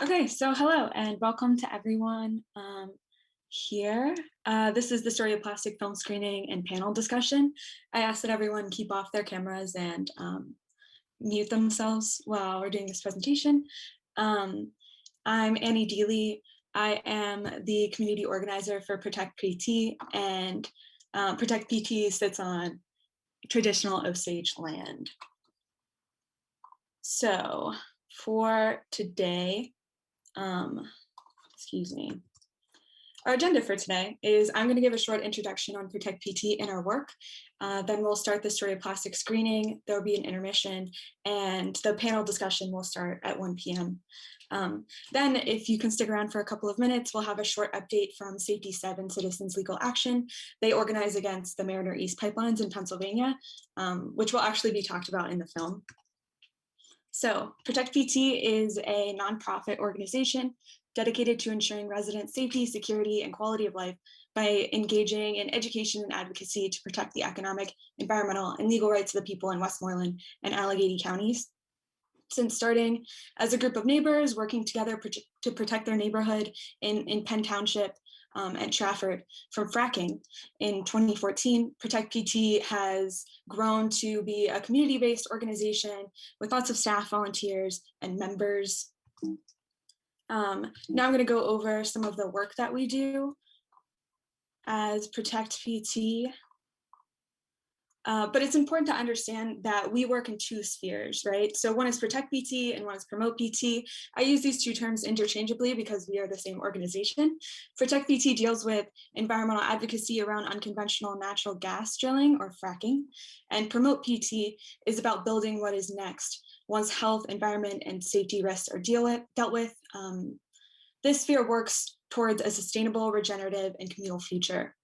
Okay, so hello and welcome to everyone here. This is the Story of Plastic film screening and panel discussion. I ask that everyone keep off their cameras and mute themselves while we're doing this presentation. I'm Annie Deely. I am the community organizer for Protect PT, and Protect PT sits on traditional Osage land. So for today, excuse me. Our agenda for today is I'm going to give a short introduction on Protect PT and our work. Then we'll start the Story of Plastic screening. There will be an intermission, and the panel discussion will start at 1 p.m. Then, if you can stick around for a couple of minutes, we'll have a short update from Safety 7 Citizens Legal Action. They organize against the Mariner East pipelines in Pennsylvania, which will actually be talked about in the film. So Protect PT is a nonprofit organization dedicated to ensuring resident safety, security, and quality of life by engaging in education and advocacy to protect the economic, environmental, and legal rights of the people in Westmoreland and Allegheny counties. Since starting as a group of neighbors working together to protect their neighborhood in Penn Township and Trafford from fracking in 2014, Protect PT has grown to be a community-based organization with lots of staff, volunteers, and members. Now I'm going to go over some of the work that we do as Protect PT. But it's important to understand that we work in two spheres, right? So one is Protect PT and one is Promote PT. I use these two terms interchangeably because we are the same organization. Protect PT deals with environmental advocacy around unconventional natural gas drilling or fracking, and Promote PT is about building what is next once health, environment, and safety risks are dealt with. This sphere works towards a sustainable, regenerative, and communal future.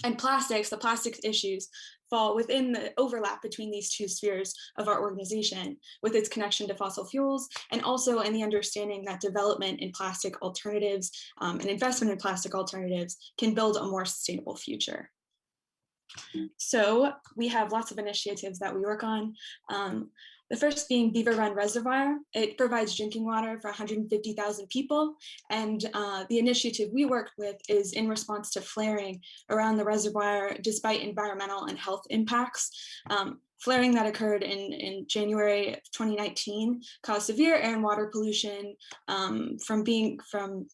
And plastics, the plastics issues, fall within the overlap between these two spheres of our organization with its connection to fossil fuels, and also in the understanding that development in plastic alternatives and investment in plastic alternatives can build a more sustainable future. So we have lots of initiatives that we work on. The first being Beaver Run Reservoir. It provides drinking water for 150,000 people. And the initiative we worked with is in response to flaring around the reservoir, despite environmental and health impacts. Flaring that occurred in January of 2019 caused severe air and water pollution from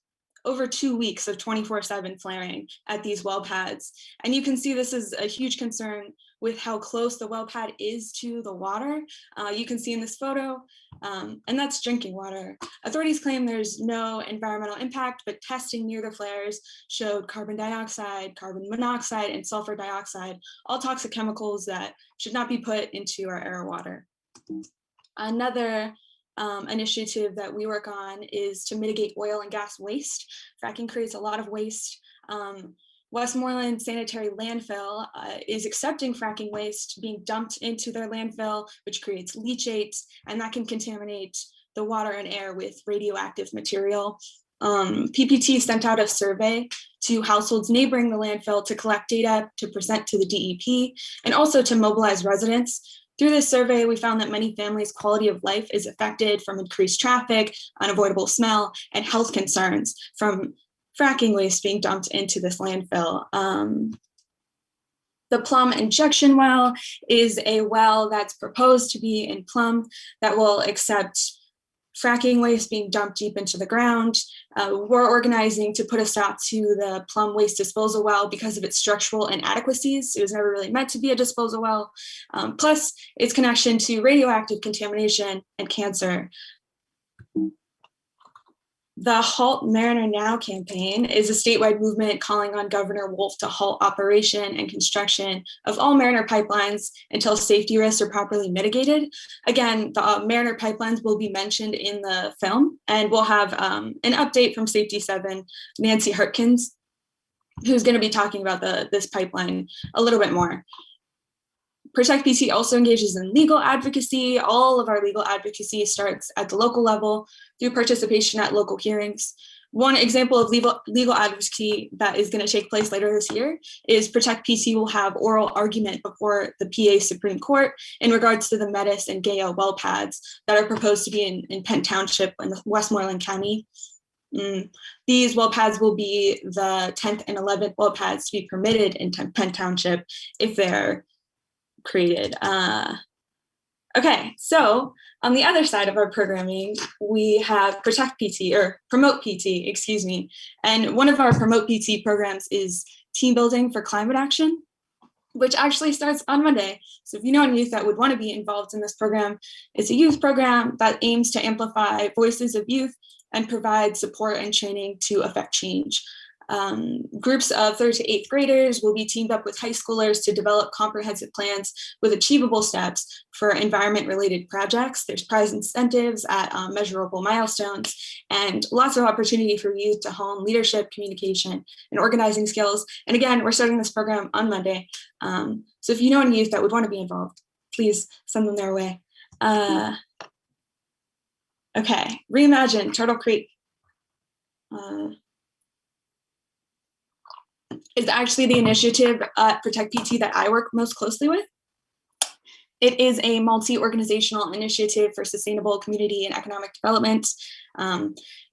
over 2 weeks of 24/7 flaring at these well pads. And you can see this is a huge concern with how close the well pad is to the water. You can see in this photo, and that's drinking water. Authorities claim there's no environmental impact, but testing near the flares showed carbon dioxide, carbon monoxide, and sulfur dioxide, all toxic chemicals that should not be put into our air or water. Another initiative that we work on is to mitigate oil and gas waste. Fracking creates a lot of waste. Westmoreland Sanitary Landfill is accepting fracking waste being dumped into their landfill, which creates leachates, and that can contaminate the water and air with radioactive material. PPT sent out a survey to households neighboring the landfill to collect data to present to the DEP and also to mobilize residents. Through this survey, we found that many families' quality of life is affected from increased traffic, unavoidable smell, and health concerns from fracking waste being dumped into this landfill. The Plum injection well is a well that's proposed to be in Plum that will accept fracking waste being dumped deep into the ground. We're organizing to put a stop to the Plum waste disposal well because of its structural inadequacies. It was never really meant to be a disposal well, plus its connection to radioactive contamination and cancer. The Halt Mariner Now campaign is a statewide movement calling on Governor Wolf to halt operation and construction of all Mariner pipelines until safety risks are properly mitigated. Again, the Mariner pipelines will be mentioned in the film, and we'll have an update from Safety 7, Nancy Hertkins, who's going to be talking about this pipeline a little bit more. Protect PT also engages in legal advocacy. All of our legal advocacy starts at the local level through participation at local hearings. One example of legal advocacy that is going to take place later this year is Protect PT will have oral argument before the PA Supreme Court in regards to the Metis and Deia well pads that are proposed to be in Penn Township in Westmoreland County. These well pads will be the 10th and 11th well pads to be permitted in Penn Township if they're created. Okay, so on the other side of our programming, we have Protect PT, or Promote PT, excuse me. And one of our Promote PT programs is team building for climate action, which actually starts on Monday. So if you know any youth that would want to be involved in this program, it's a youth program that aims to amplify voices of youth and provide support and training to affect change. Groups of 3rd to 8th graders will be teamed up with high schoolers to develop comprehensive plans with achievable steps for environment-related projects. There's prize incentives at measurable milestones and lots of opportunity for youth to hone leadership, communication, and organizing skills. And again, we're starting this program on Monday. So if you know any youth that would want to be involved, please send them their way. Okay, Reimagine, Turtle Creek. Is actually the initiative at Protect PT that I work most closely with. It is a multi-organizational initiative for sustainable community and economic development.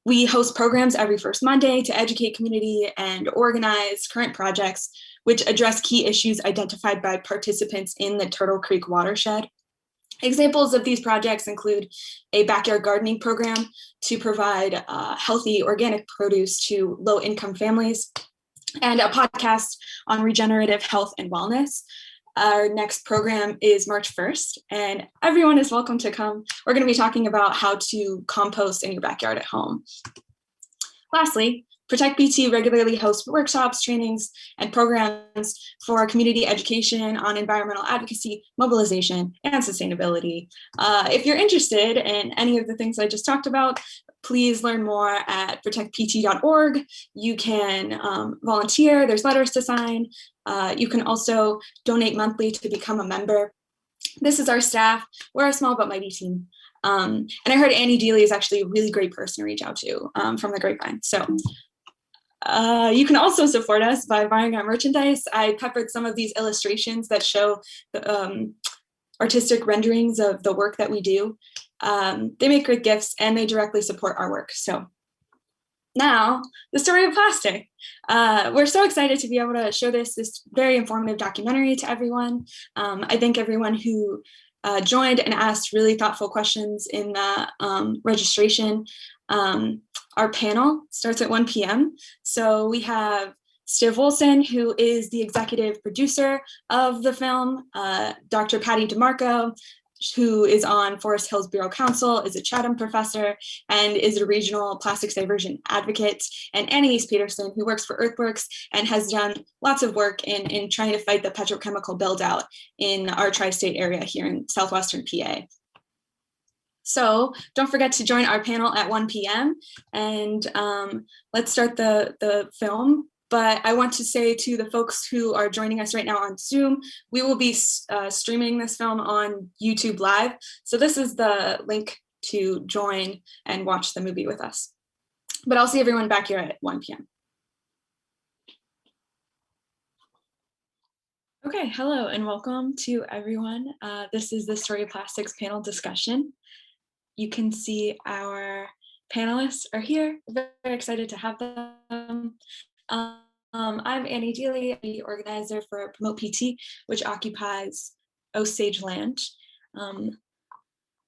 We host programs every first Monday to educate community and organize current projects which address key issues identified by participants in the Turtle Creek watershed. Examples of these projects include a backyard gardening program to provide healthy organic produce to low-income families, and a podcast on regenerative health and wellness. Our next program is March 1st, and everyone is welcome to come. We're going to be talking about how to compost in your backyard at home. Lastly, Protect PT regularly hosts workshops, trainings, and programs for community education on environmental advocacy, mobilization, and sustainability. If you're interested in any of the things I just talked about, please learn more at protectpt.org. You can volunteer, there's letters to sign. You can also donate monthly to become a member. This is our staff. We're a small but mighty team. And I heard Annie Dealey is actually a really great person to reach out to from the grapevine. So you can also support us by buying our merchandise. I peppered some of these illustrations that show the artistic renderings of the work that we do. They make great gifts and they directly support our work. So now, the story of plastic. We're so excited to be able to show this very informative documentary to everyone. I thank everyone who joined and asked really thoughtful questions in the registration. Our panel starts at 1 p.m. So we have Stiv Wilson, who is the executive producer of the film, Dr. Patty DeMarco, who is on Forest Hills Bureau Council, is a Chatham professor, and is a regional plastics diversion advocate, and Annie Peterson, who works for Earthworks and has done lots of work in trying to fight the petrochemical build out in our tri-state area here in southwestern PA. So don't forget to join our panel at 1 p.m. and let's start the film. But I want to say to the folks who are joining us right now on Zoom, we will be streaming this film on YouTube Live. So this is the link to join and watch the movie with us. But I'll see everyone back here at 1 p.m. Okay, hello and welcome to everyone. This is the Story of Plastics panel discussion. You can see our panelists are here. We're very excited to have them. I'm Annie Dealey, the organizer for Promote PT, which occupies Osage land.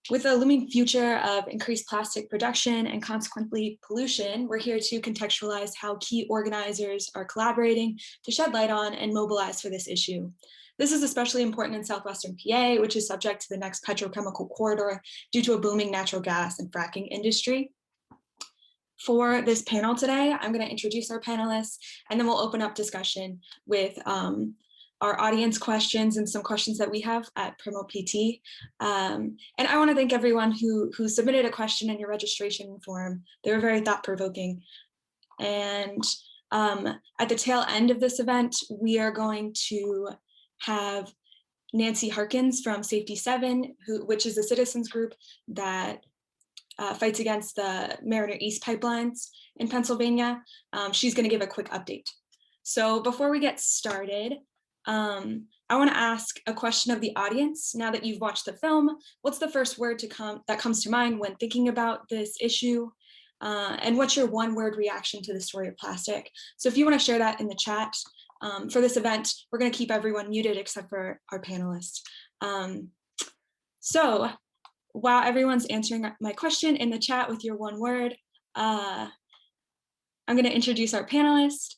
With a looming future of increased plastic production and consequently pollution, we're here to contextualize how key organizers are collaborating to shed light on and mobilize for this issue. This is especially important in southwestern PA, which is subject to the next petrochemical corridor due to a booming natural gas and fracking industry. For this panel today, I'm going to introduce our panelists, and then we'll open up discussion with our audience questions and some questions that we have at Promote PT. And I want to thank everyone who submitted a question in your registration form. They were very thought-provoking. And at the tail end of this event, we are going to have Nancy Harkins from Safety 7, which is a citizens group that fights against the Mariner East pipelines in Pennsylvania. She's going to give a quick update. So before we get started, I want to ask a question of the audience. Now that you've watched the film, what's the first word that comes to mind when thinking about this issue? And what's your one-word reaction to the story of plastic? So if you want to share that in the chat. For this event, we're going to keep everyone muted except for our panelists. So while everyone's answering my question in the chat with your one word, I'm going to introduce our panelists.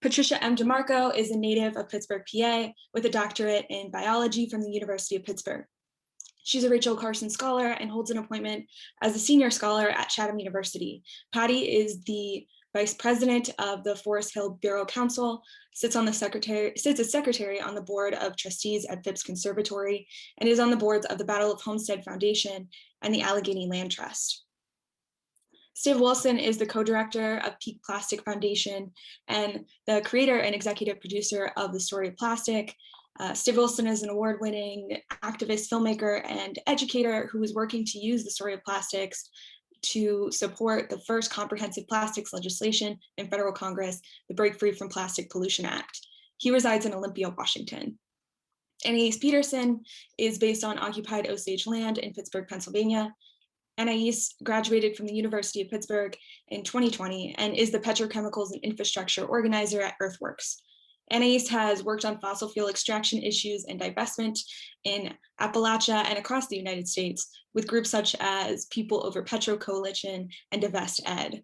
Patricia M. DeMarco is a native of Pittsburgh, PA, with a doctorate in biology from the University of Pittsburgh. She's a Rachel Carson Scholar and holds an appointment as a senior scholar at Chatham University. Patty is the Vice President of the Forest Hill Bureau Council, sits as secretary on the Board of Trustees at Phipps Conservatory, and is on the boards of the Battle of Homestead Foundation and the Allegheny Land Trust. Steve Wilson is the co-director of Peak Plastic Foundation and the creator and executive producer of The Story of Plastic. Steve Wilson is an award-winning activist, filmmaker, and educator who is working to use the story of plastics to support the first comprehensive plastics legislation in federal Congress, the Break Free from Plastic Pollution Act. He resides in Olympia, Washington. Anais Peterson is based on occupied Osage land in Pittsburgh, Pennsylvania. Anais graduated from the University of Pittsburgh in 2020 and is the petrochemicals and infrastructure organizer at Earthworks. Anais has worked on fossil fuel extraction issues and divestment in Appalachia and across the United States with groups such as People Over Petro Coalition and Divest Ed.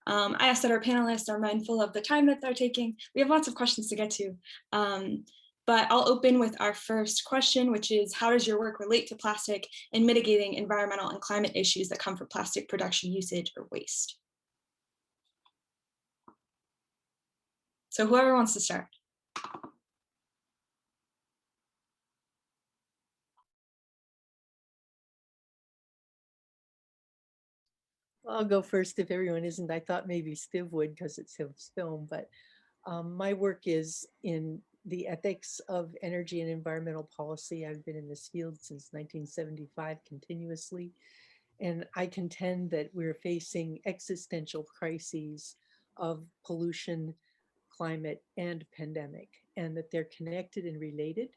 I asked that our panelists are mindful of the time that they're taking. We have lots of questions to get to, but I'll open with our first question, which is, how does your work relate to plastic and mitigating environmental and climate issues that come from plastic production, usage, or waste? So whoever wants to start. I'll go first if everyone isn't. I thought maybe Steve would because it's his film, but my work is in the ethics of energy and environmental policy. I've been in this field since 1975 continuously, and I contend that we're facing existential crises of pollution, climate, and pandemic, and that they're connected and related,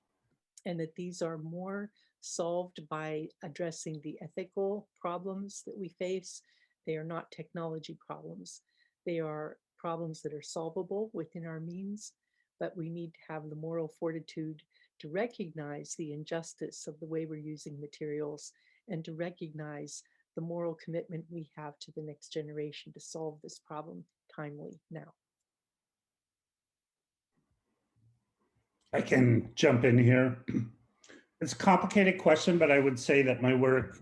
and that these are more solved by addressing the ethical problems that we face. They are not technology problems. They are problems that are solvable within our means, but we need to have the moral fortitude to recognize the injustice of the way we're using materials and to recognize the moral commitment we have to the next generation to solve this problem timely now. I can jump in here. It's a complicated question, but I would say that my work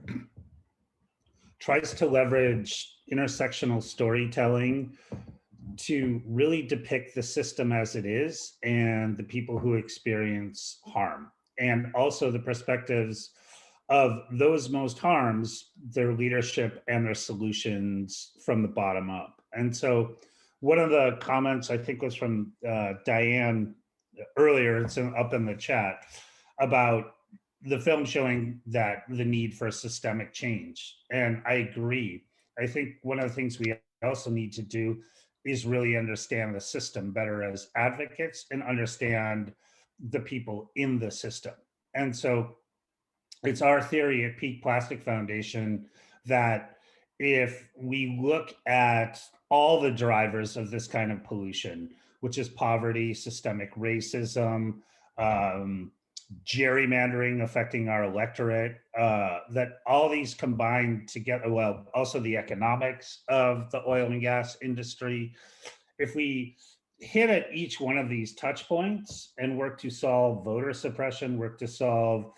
tries to leverage intersectional storytelling to really depict the system as it is and the people who experience harm, and also the perspectives of those most harms, their leadership and their solutions from the bottom up. And so one of the comments I think was from Diane earlier, it's up in the chat, about the film showing that the need for systemic change. And I agree. I think one of the things we also need to do is really understand the system better as advocates and understand the people in the system. And so it's our theory at Peak Plastic Foundation that if we look at all the drivers of this kind of pollution, which is poverty, systemic racism, gerrymandering affecting our electorate, that all these combined together, well, also the economics of the oil and gas industry. If we hit at each one of these touch points and work to solve voter suppression, work to solve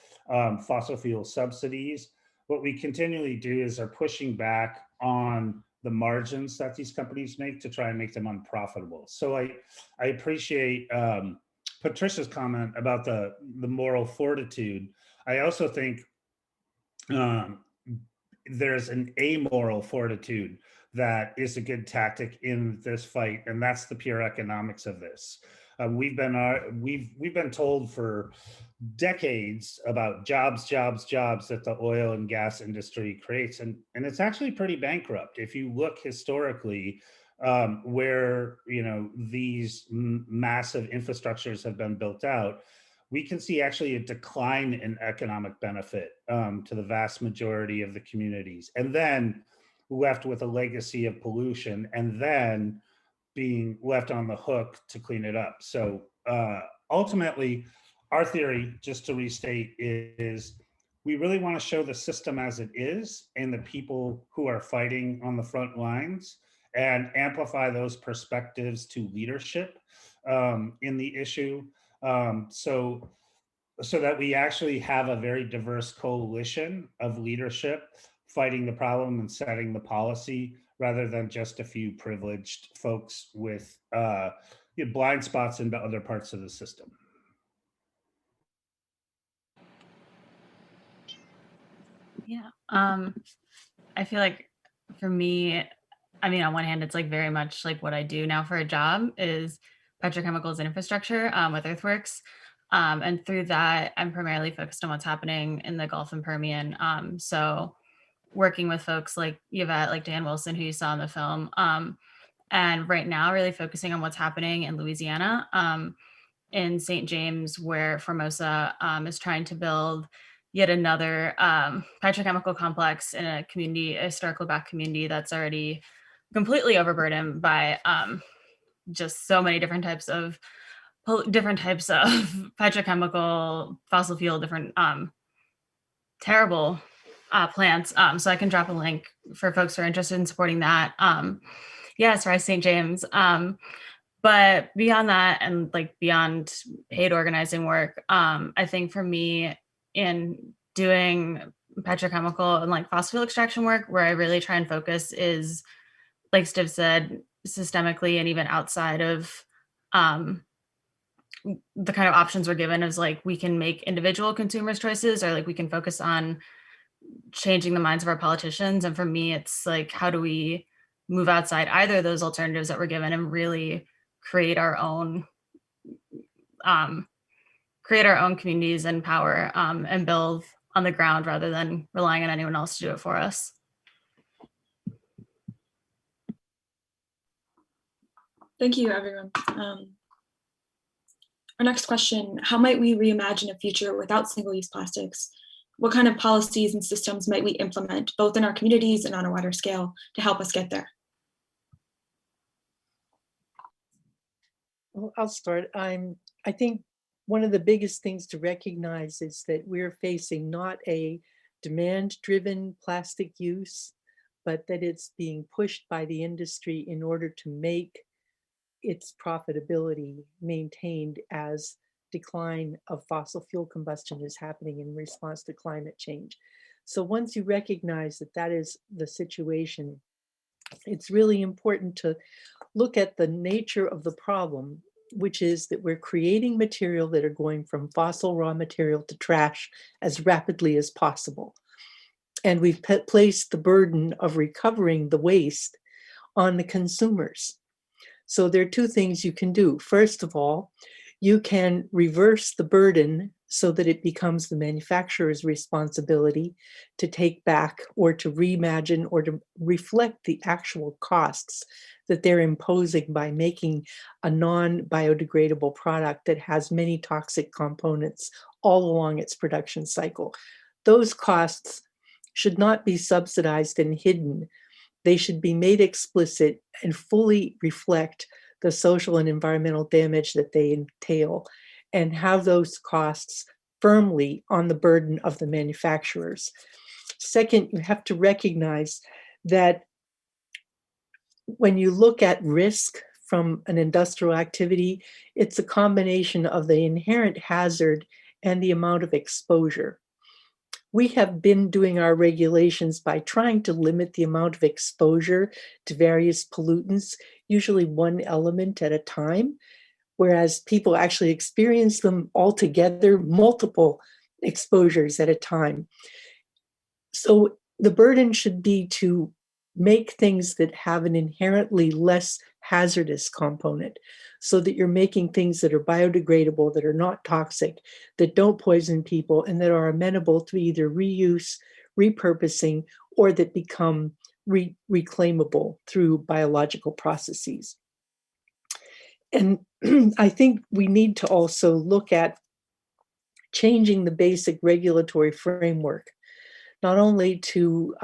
fossil fuel subsidies, what we continually do is are pushing back on the margins that these companies make to try and make them unprofitable. So I appreciate Patricia's comment about the moral fortitude. I also think there's an amoral fortitude that is a good tactic in this fight, and that's the pure economics of this. We've been told for decades about jobs that the oil and gas industry creates, and it's actually pretty bankrupt. If you look historically, where these massive infrastructures have been built out, we can see actually a decline in economic benefit to the vast majority of the communities, and then left with a legacy of pollution, and then being left on the hook to clean it up. So ultimately, our theory, just to restate, is we really want to show the system as it is and the people who are fighting on the front lines, and amplify those perspectives to leadership in the issue, so that we actually have a very diverse coalition of leadership fighting the problem and setting the policy, rather than just a few privileged folks with blind spots into other parts of the system. Yeah, I feel like for me, I mean, on one hand, it's like very much like what I do now for a job is petrochemicals and infrastructure with earthworks. And through that, I'm primarily focused on what's happening in the Gulf and Permian. So working with folks like Yvette, like Dan Wilson, who you saw in the film. And right now, really focusing on what's happening in Louisiana, in St. James, where Formosa is trying to build yet another petrochemical complex in a community, a historical Black community that's already completely overburdened by just so many different types of petrochemical, fossil fuel, different terrible plants. So I can drop a link for folks who are interested in supporting that. Yeah, as far as St. James. But beyond that, and like beyond paid organizing work, I think for me in doing petrochemical and like fossil fuel extraction work, where I really try and focus is, like Stiv said, systemically and even outside of the kind of options we're given is like we can make individual consumers choices, or like we can focus on changing the minds of our politicians. And for me, it's like, how do we move outside either of those alternatives that we're given and really create our own communities and power and build on the ground rather than relying on anyone else to do it for us. Thank you, everyone. Our next question, how might we reimagine a future without single-use plastics? What kind of policies and systems might we implement, both in our communities and on a wider scale, to help us get there? Well, I'll start. I think one of the biggest things to recognize is that we're facing not a demand-driven plastic use, but that it's being pushed by the industry in order to make its profitability maintained as decline of fossil fuel combustion is happening in response to climate change. So once you recognize that that is the situation, it's really important to look at the nature of the problem, which is that we're creating material that are going from fossil raw material to trash as rapidly as possible. And we've placed the burden of recovering the waste on the consumers. So there are two things you can do. First of all, you can reverse the burden so that it becomes the manufacturer's responsibility to take back or to reimagine or to reflect the actual costs that they're imposing by making a non-biodegradable product that has many toxic components all along its production cycle. Those costs should not be subsidized and hidden. They should be made explicit and fully reflect the social and environmental damage that they entail, and have those costs firmly on the burden of the manufacturers. Second, you have to recognize that when you look at risk from an industrial activity, it's a combination of the inherent hazard and the amount of exposure. We have been doing our regulations by trying to limit the amount of exposure to various pollutants, usually one element at a time, whereas people actually experience them altogether, multiple exposures at a time. So the burden should be to make things that have an inherently less hazardous component, so that you're making things that are biodegradable, that are not toxic, that don't poison people, and that are amenable to either reuse, repurposing, or that become reclaimable through biological processes. And I think we need to also look at changing the basic regulatory framework, not only to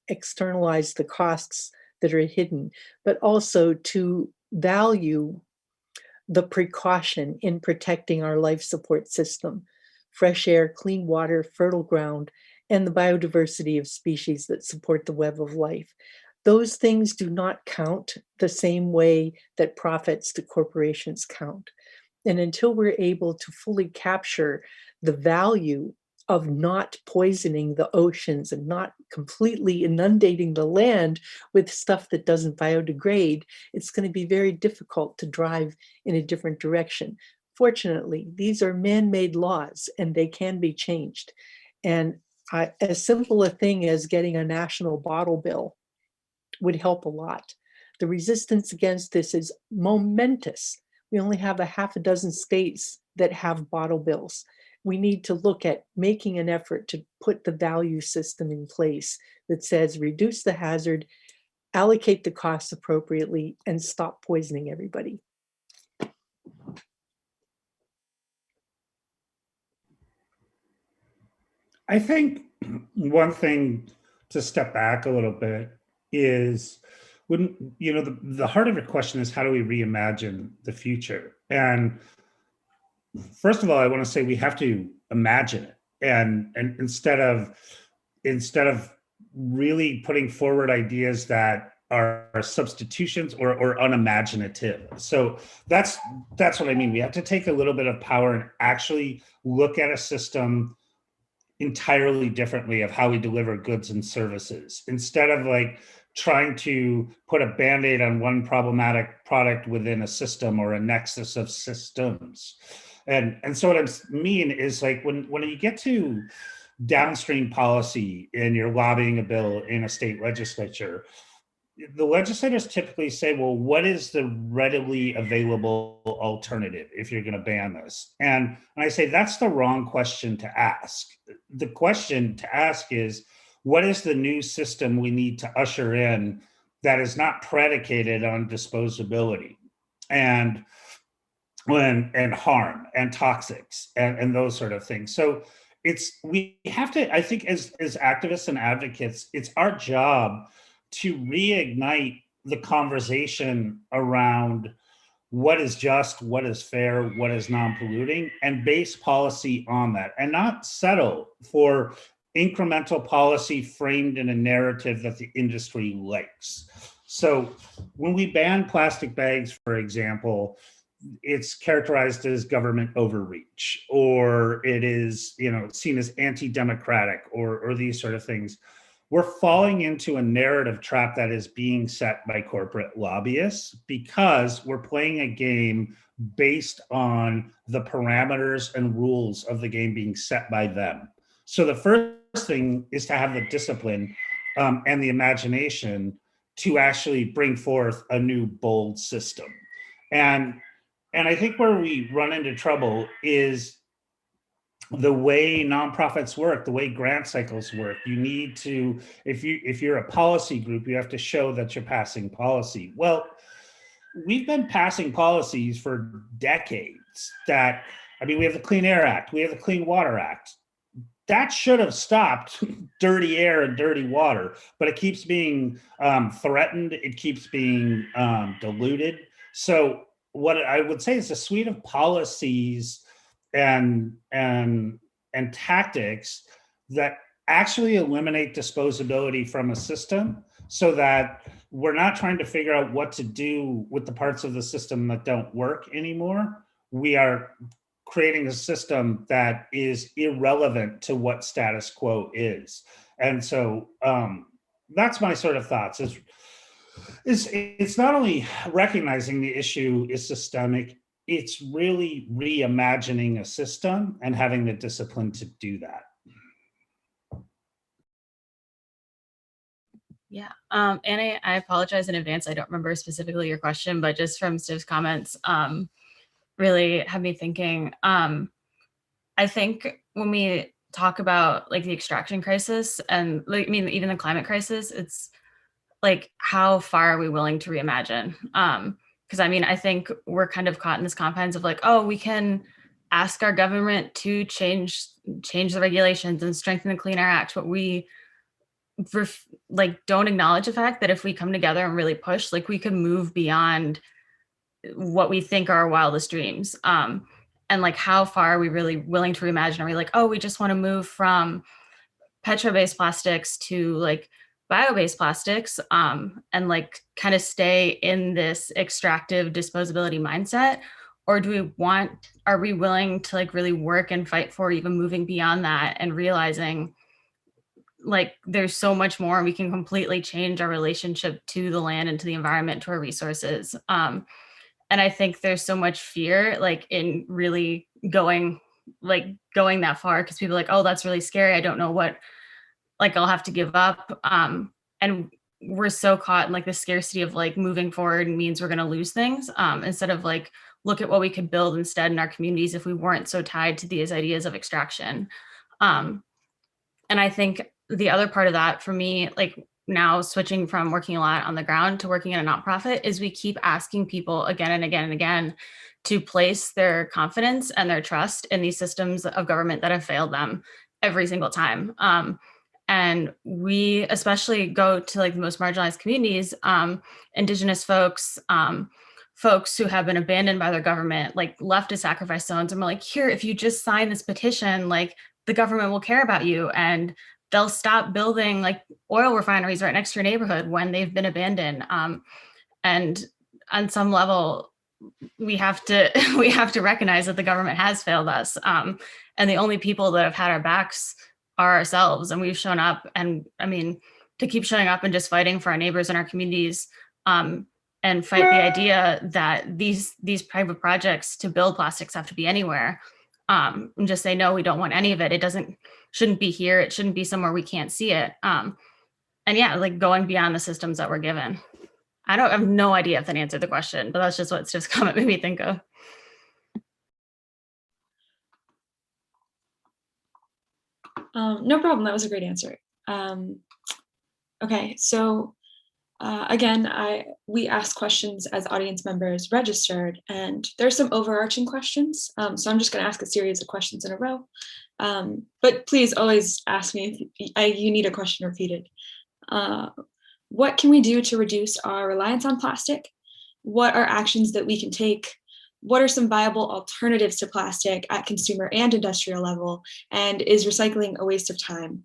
externalize the costs that are hidden, but also to value the precaution in protecting our life support system, fresh air, clean water, fertile ground, and the biodiversity of species that support the web of life. Those things do not count the same way that profits to corporations count. And until we're able to fully capture the value of not poisoning the oceans and not completely inundating the land with stuff that doesn't biodegrade, it's going to be very difficult to drive in a different direction. Fortunately, these are man-made laws and they can be changed. And as simple a thing as getting a national bottle bill would help a lot. The resistance against this is momentous. We only have a half a dozen states that have bottle bills. We need to look at making an effort to put the value system in place that says reduce the hazard, allocate the costs appropriately, and stop poisoning everybody. I think one thing to step back a little bit is when, you know, the heart of your question is how do we reimagine the future? And first of all, I want to say we have to imagine it. And instead of really putting forward ideas that are substitutions or unimaginative. So that's what I mean. We have to take a little bit of power and actually look at a system entirely differently of how we deliver goods and services, instead of like trying to put a Band-Aid on one problematic product within a system or a nexus of systems. And so what I mean is, like, when you get to downstream policy and you're lobbying a bill in a state legislature, the legislators typically say, well, what is the readily available alternative if you're going to ban this? And I say that's the wrong question to ask. The question to ask is, what is the new system we need to usher in that is not predicated on disposability and harm and toxics and those sort of things? So we have to, I think, as activists and advocates, it's our job to reignite the conversation around what is just, what is fair, what is non-polluting, and base policy on that, and not settle for incremental policy framed in a narrative that the industry likes. So when we ban plastic bags, for example, it's characterized as government overreach, or it is, you know, seen as anti-democratic, or these sort of things. We're falling into a narrative trap that is being set by corporate lobbyists because we're playing a game based on the parameters and rules of the game being set by them. So the first thing is to have the discipline and the imagination to actually bring forth a new bold system. And I think where we run into trouble is the way nonprofits work, the way grant cycles work. You need to, if you're a policy group, you have to show that you're passing policy. Well, we've been passing policies for decades that, I mean, we have the Clean Air Act, we have the Clean Water Act. That should have stopped dirty air and dirty water, but it keeps being threatened. It keeps being diluted. So what I would say is a suite of policies and tactics that actually eliminate disposability from a system, so that we're not trying to figure out what to do with the parts of the system that don't work anymore. We are creating a system that is irrelevant to what status quo is. And so that's my sort of thoughts. It's not only recognizing the issue is systemic, it's really reimagining a system and having the discipline to do that. Yeah. Annie, I apologize in advance. I don't remember specifically your question, but just from Stiv's comments, really had me thinking. I think when we talk about like the extraction crisis and like, I mean, even the climate crisis, it's like, how far are we willing to reimagine? Because I mean, I think we're kind of caught in this confines of like, oh, we can ask our government to change the regulations and strengthen the Clean Air Act, but we like don't acknowledge the fact that if we come together and really push, like we could move beyond what we think are our wildest dreams. And like, how far are we really willing to reimagine? Are we like, oh, we just want to move from petro-based plastics to like bio-based plastics, and like kind of stay in this extractive disposability mindset? Or are we willing to like really work and fight for even moving beyond that and realizing like there's so much more, we can completely change our relationship to the land and to the environment, to our resources. And I think there's so much fear like in really going that far, because people are like, oh, that's really scary, I don't know what like I'll have to give up. And we're so caught in like the scarcity of like moving forward means we're going to lose things, instead of like look at what we could build instead in our communities if we weren't so tied to these ideas of extraction. And I think the other part of that for me, like now switching from working a lot on the ground to working in a nonprofit, is we keep asking people again and again and again to place their confidence and their trust in these systems of government that have failed them every single time. And we especially go to like the most marginalized communities, Indigenous folks, folks who have been abandoned by their government, like left to sacrifice zones. And we're like, here, if you just sign this petition, like the government will care about you and they'll stop building like oil refineries right next to your neighborhood when they've been abandoned. And on some level, we have to we have to recognize that the government has failed us. And the only people that have had our backs are ourselves. And we've shown up. And I mean, to keep showing up and just fighting for our neighbors and our communities, and fight the idea that these private projects to build plastics have to be anywhere. And just say, no, we don't want any of it. It shouldn't be here. It shouldn't be somewhere we can't see it. And yeah, like going beyond the systems that we're given. I have no idea if that answered the question, but that's just what Stiv's comment made me think of. No problem. That was a great answer. Okay, so again, we asked questions as audience members registered, and there's some overarching questions. So I'm just going to ask a series of questions in a row. But please always ask me if you need a question repeated. What can we do to reduce our reliance on plastic? What are actions that we can take? What are some viable alternatives to plastic at consumer and industrial level? And is recycling a waste of time?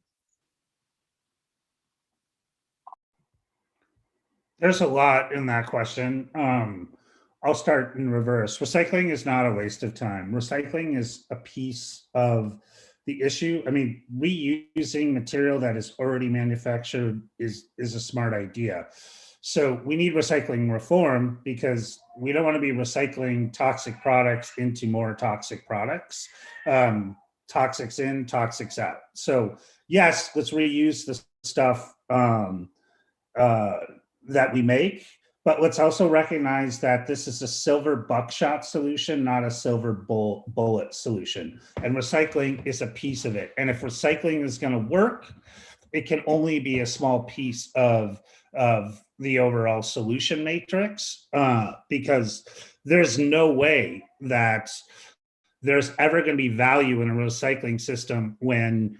There's a lot in that question. I'll start in reverse. Recycling is not a waste of time. Recycling is a piece of the issue. I mean, reusing material that is already manufactured is a smart idea. So we need recycling reform because we don't want to be recycling toxic products into more toxic products. Toxics in, toxics out. So yes, let's reuse the stuff that we make, but let's also recognize that this is a silver buckshot solution, not a silver bullet solution. And recycling is a piece of it. And if recycling is going to work, it can only be a small piece of the overall solution matrix, because there's no way that there's ever going to be value in a recycling system when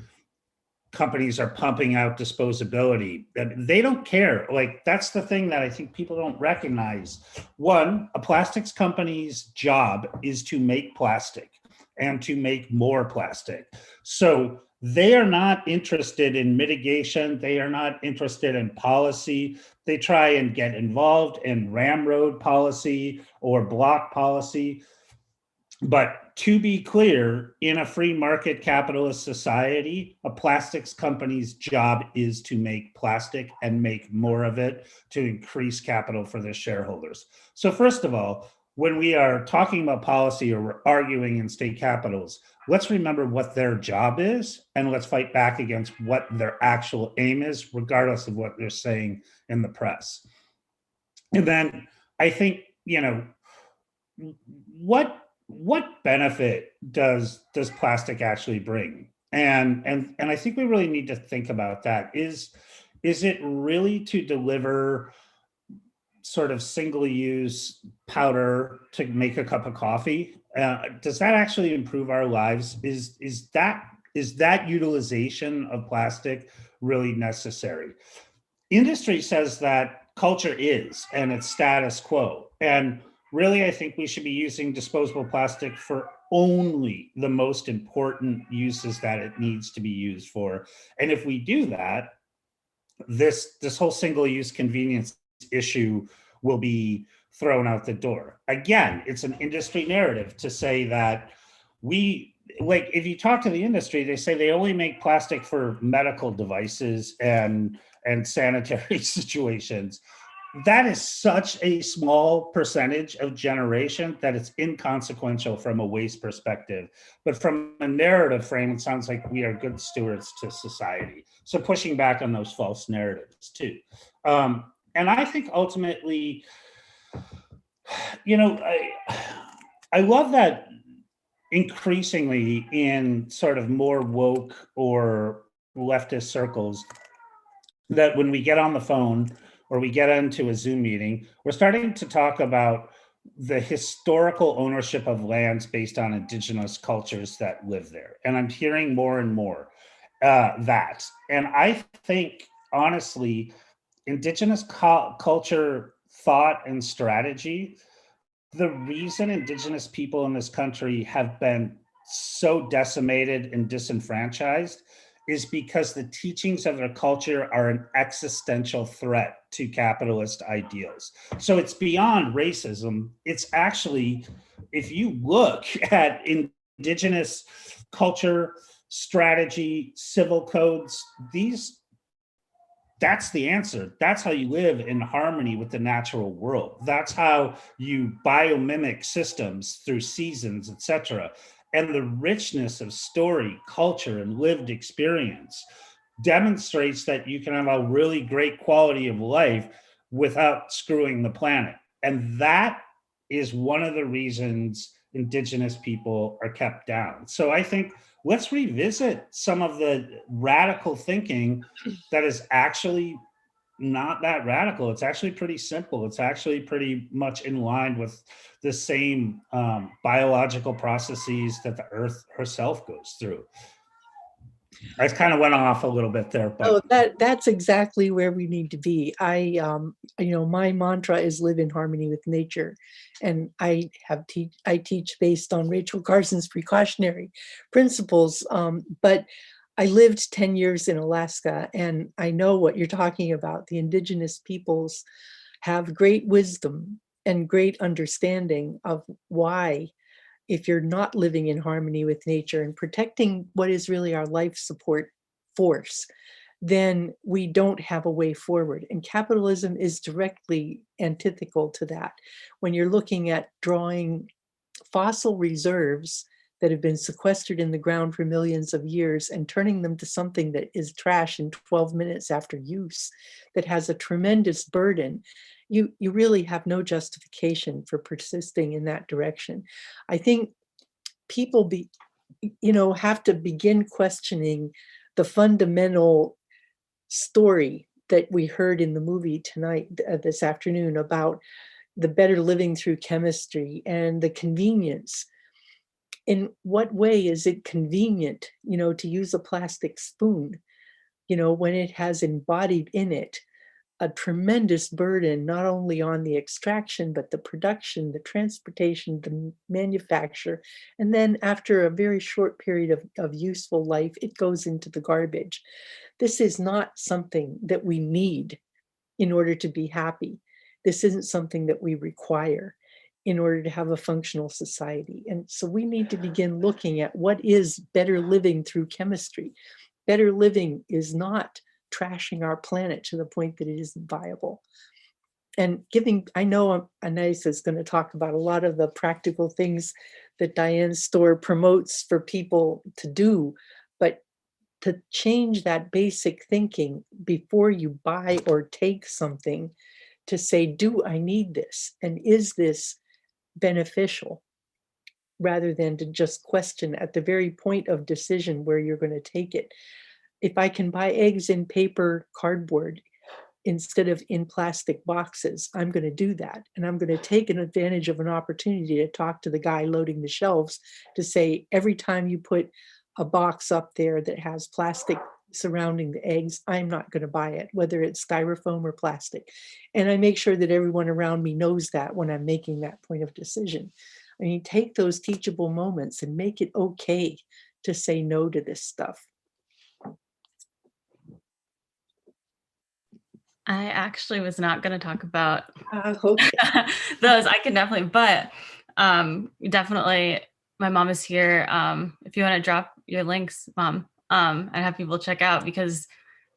companies are pumping out disposability. They don't care. Like, that's the thing that I think people don't recognize. One, a plastics company's job is to make plastic and to make more plastic. So they are not interested in mitigation. They are not interested in policy. They try and get involved in ramroad policy or block policy. But to be clear, in a free market capitalist society, a plastics company's job is to make plastic and make more of it to increase capital for their shareholders. So first of all, when we are talking about policy or we're arguing in state capitals, let's remember what their job is and let's fight back against what their actual aim is, regardless of what they're saying in the press. And then I think, what benefit does plastic actually bring? And I think we really need to think about that. Is it really to deliver sort of single-use powder to make a cup of coffee? Does that actually improve our lives? Is that utilization of plastic really necessary? Industry says that culture is, and it's status quo. And really, I think we should be using disposable plastic for only the most important uses that it needs to be used for. And if we do that, this whole single-use convenience issue will be thrown out the door. Again, it's an industry narrative to say that if you talk to the industry, they say they only make plastic for medical devices and sanitary situations. That is such a small percentage of generation that it's inconsequential from a waste perspective. But from a narrative frame, it sounds like we are good stewards to society. So pushing back on those false narratives too. And I think ultimately, I love that increasingly in sort of more woke or leftist circles, that when we get on the phone or we get into a Zoom meeting, we're starting to talk about the historical ownership of lands based on indigenous cultures that live there. And I'm hearing more and more that. And I think, honestly, indigenous culture, thought, and strategy, the reason indigenous people in this country have been so decimated and disenfranchised is because the teachings of their culture are an existential threat to capitalist ideals. So it's beyond racism. It's actually, if you look at indigenous culture, strategy, civil codes, that's the answer. That's how you live in harmony with the natural world. That's how you biomimic systems through seasons, etc. And the richness of story, culture, and lived experience demonstrates that you can have a really great quality of life without screwing the planet. And that is one of the reasons indigenous people are kept down. So I think let's revisit some of the radical thinking that is actually not that radical. It's actually pretty simple. It's actually pretty much in line with the same biological processes that the Earth herself goes through. I kind of went off a little bit there, but that's exactly where we need to be. My mantra is live in harmony with nature, and I teach based on Rachel Carson's precautionary principles. But I lived 10 years in Alaska, and I know what you're talking about. The indigenous peoples have great wisdom and great understanding of why, if you're not living in harmony with nature and protecting what is really our life support force, then we don't have a way forward. And capitalism is directly antithetical to that. When you're looking at drawing fossil reserves that have been sequestered in the ground for millions of years and turning them to something that is trash in 12 minutes after use, that has a tremendous burden, you really have no justification for persisting in that direction. I think people have to begin questioning the fundamental story that we heard in the movie tonight, this afternoon, about the better living through chemistry and the convenience. In what way is it convenient, to use a plastic spoon, when it has embodied in it a tremendous burden, not only on the extraction, but the production, the transportation, the manufacture. And then after a very short period of useful life, it goes into the garbage. This is not something that we need in order to be happy. This isn't something that we require in order to have a functional society. And so we need to begin looking at what is better living through chemistry. Better living is not trashing our planet to the point that it isn't viable. And giving, I know Anais is going to talk about a lot of the practical things that Diane's store promotes for people to do, but to change that basic thinking before you buy or take something, to say, do I need this? And is this beneficial? Rather than to just question at the very point of decision where you're going to take it. If I can buy eggs in paper cardboard instead of in plastic boxes, I'm going to do that. And I'm going to take an advantage of an opportunity to talk to the guy loading the shelves to say, every time you put a box up there that has plastic surrounding the eggs, I'm not going to buy it, whether it's styrofoam or plastic. And I make sure that everyone around me knows that when I'm making that point of decision. I mean, take those teachable moments and make it okay to say no to this stuff. I actually was not going to talk about Okay. those. I can definitely, but definitely my mom is here. If you want to drop your links, Mom, and have people check out, because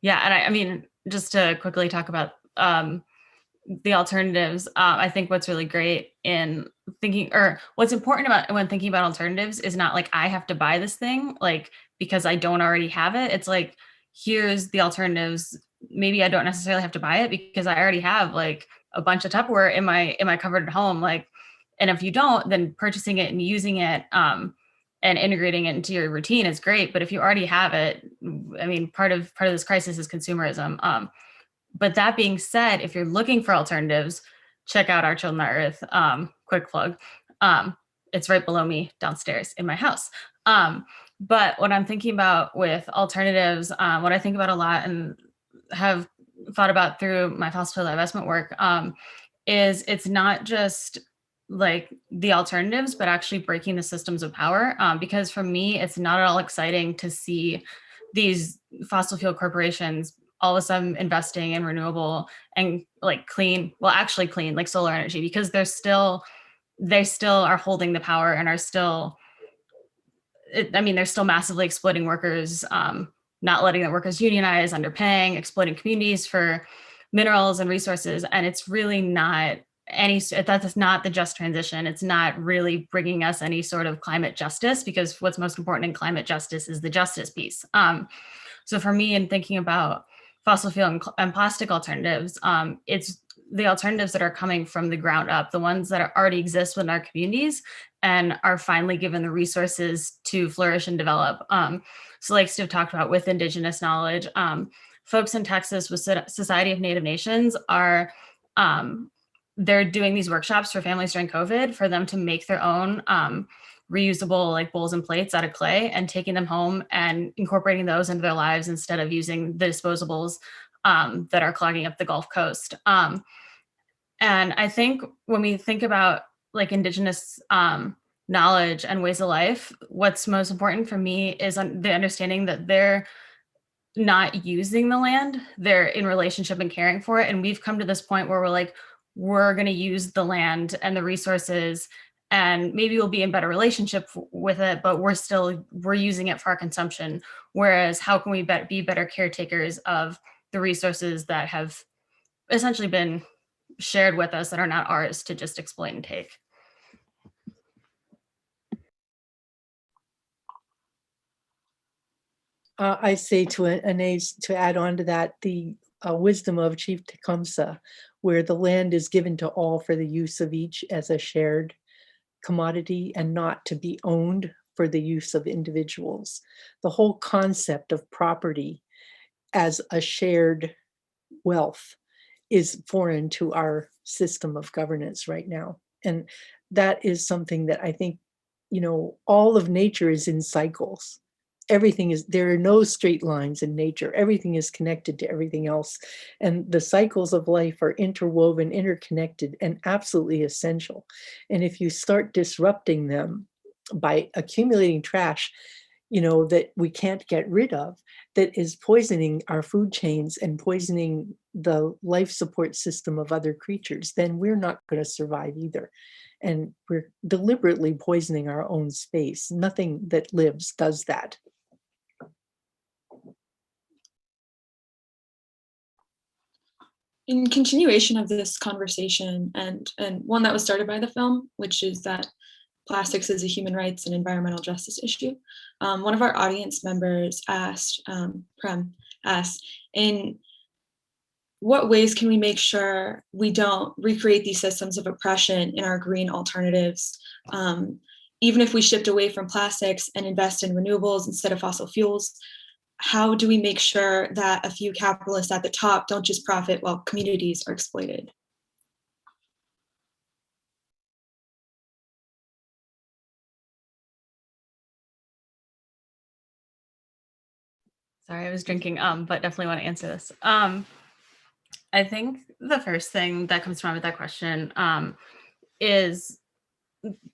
yeah. And I mean, just to quickly talk about the alternatives, I think what's really great in thinking, or what's important about when thinking about alternatives, is not like I have to buy this thing, like, because I don't already have it. It's like, here's the alternatives. Maybe I don't necessarily have to buy it because I already have like a bunch of Tupperware in my cupboard at home. Like, and if you don't, then purchasing it and using it and integrating it into your routine is great. But if you already have it, I mean, part of this crisis is consumerism. But that being said, if you're looking for alternatives, check out Our Children on Earth. Quick plug. It's right below me downstairs in my house. But what I'm thinking about with alternatives, what I think about a lot and have thought about through my fossil fuel divestment work, is it's not just like the alternatives, but actually breaking the systems of power. Because for me, it's not at all exciting to see these fossil fuel corporations all of a sudden investing in renewable and like clean, well, actually clean, like solar energy, because they still are holding the power and are still, they're still massively exploiting workers, not letting the workers unionize, underpaying, exploiting communities for minerals and resources. And it's really not that's not the just transition. It's not really bringing us any sort of climate justice, because what's most important in climate justice is the justice piece. So for me, in thinking about fossil fuel and plastic alternatives, it's the alternatives that are coming from the ground up, the ones that already exist within our communities and are finally given the resources to flourish and develop. So like Steve talked about with Indigenous knowledge, folks in Texas with Society of Native Nations are, they're doing these workshops for families during COVID for them to make their own reusable like bowls and plates out of clay and taking them home and incorporating those into their lives instead of using the disposables that are clogging up the Gulf Coast. And I think when we think about like Indigenous knowledge and ways of life, what's most important for me is the understanding that they're not using the land, they're in relationship and caring for it. And we've come to this point where we're like, we're going to use the land and the resources, and maybe we'll be in better relationship with it, but we're using it for our consumption. Whereas how can we be better caretakers of the resources that have essentially been shared with us that are not ours to just exploit and take? I say to Anais, to add on to that, the wisdom of Chief Tecumseh, where the land is given to all for the use of each as a shared commodity and not to be owned for the use of individuals. The whole concept of property as a shared wealth is foreign to our system of governance right now. And that is something that I think, all of nature is in cycles. There are no straight lines in nature. Everything is connected to everything else. And the cycles of life are interwoven, interconnected, and absolutely essential. And if you start disrupting them by accumulating trash, that we can't get rid of, that is poisoning our food chains and poisoning the life support system of other creatures, then we're not going to survive either. And we're deliberately poisoning our own space. Nothing that lives does that. In continuation of this conversation, and one that was started by the film, which is that plastics is a human rights and environmental justice issue, one of our audience members asked, Prem asked, in what ways can we make sure we don't recreate these systems of oppression in our green alternatives? Even if we shift away from plastics and invest in renewables instead of fossil fuels, how do we make sure that a few capitalists at the top don't just profit while communities are exploited? Sorry, I was drinking, but definitely want to answer this. I think the first thing that comes to mind with that question is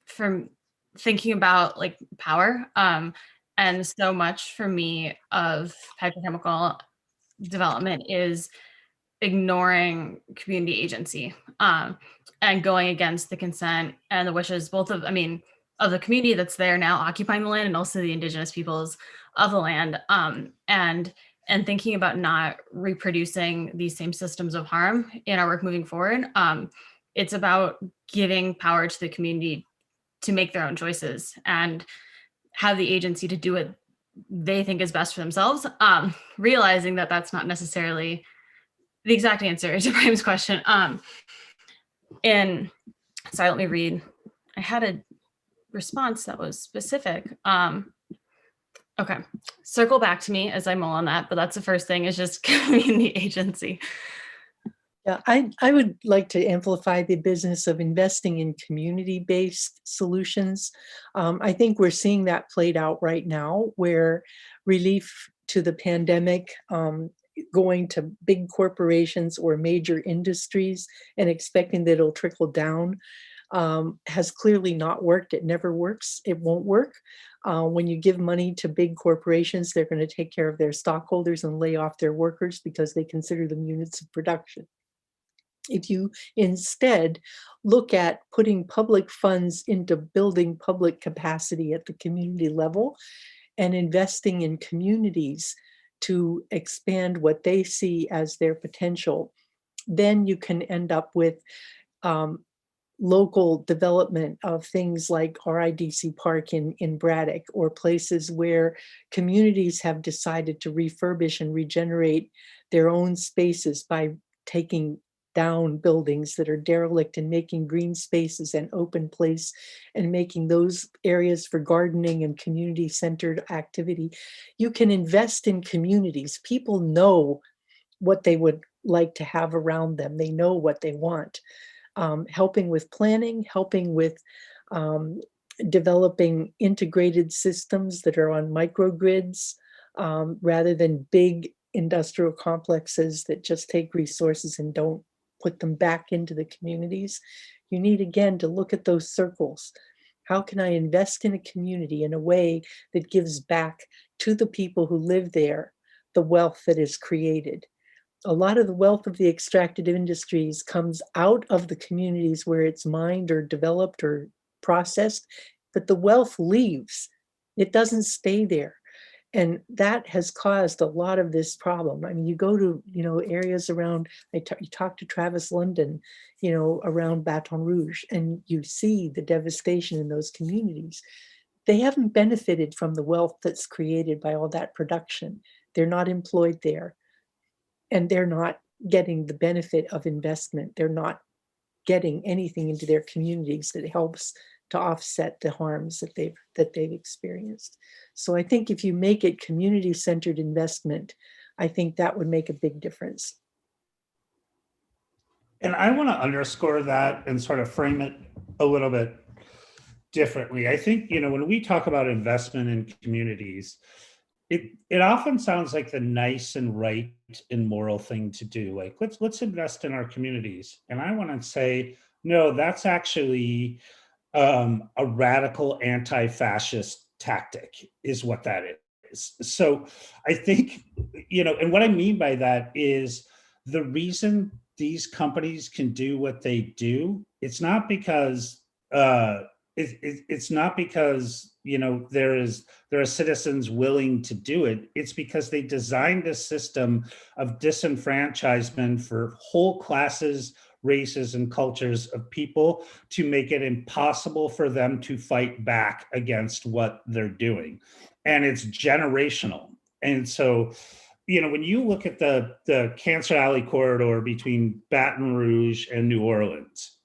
from thinking about like power. And so much for me of petrochemical development is ignoring community agency and going against the consent and the wishes both of, of the community that's there now occupying the land and also the indigenous peoples of the land, and thinking about not reproducing these same systems of harm in our work moving forward. It's about giving power to the community to make their own choices and have the agency to do what they think is best for themselves, realizing that that's not necessarily the exact answer to Brian's question. And sorry, let me read. I had a response that was specific. Okay, circle back to me as I mull on that, but that's the first thing is just community agency. Yeah, I would like to amplify the business of investing in community-based solutions. I think we're seeing that played out right now, where relief to the pandemic, going to big corporations or major industries and expecting that it'll trickle down, has clearly not worked. It never works. It won't work. When you give money to big corporations, they're going to take care of their stockholders and lay off their workers because they consider them units of production. If you instead look at putting public funds into building public capacity at the community level and investing in communities to expand what they see as their potential, then you can end up with local development of things like RIDC Park in Braddock, or places where communities have decided to refurbish and regenerate their own spaces by taking down buildings that are derelict and making green spaces and open place and making those areas for gardening and community-centered activity. You can invest in communities. People know what they would like to have around them. They know what they want. Helping with planning, helping with developing integrated systems that are on microgrids rather than big industrial complexes that just take resources and don't put them back into the communities. You need, again, to look at those circles. How can I invest in a community in a way that gives back to the people who live there the wealth that is created? A lot of the wealth of the extractive industries comes out of the communities where it's mined or developed or processed, but the wealth leaves. It doesn't stay there. And that has caused a lot of this problem. I mean, you go to, areas around, you talk to Travis London, around Baton Rouge, and you see the devastation in those communities. They haven't benefited from the wealth that's created by all that production. They're not employed there. And they're not getting the benefit of investment. They're not getting anything into their communities that helps to offset the harms that they've experienced. So I think if you make it community-centered investment, I think that would make a big difference. And I want to underscore that and sort of frame it a little bit differently. I think, when we talk about investment in communities, it often sounds like the nice and right and moral thing to do. Like, let's invest in our communities. And I want to say, no, that's actually a radical anti-fascist tactic is what that is. So I think, and what I mean by that is the reason these companies can do what they do, it's not because it's not because, you know, there are citizens willing to do it. It's because they designed a system of disenfranchisement for whole classes, races, and cultures of people to make it impossible for them to fight back against what they're doing. And it's generational. And so, you know, when you look at the Cancer Alley corridor between Baton Rouge and New Orleans,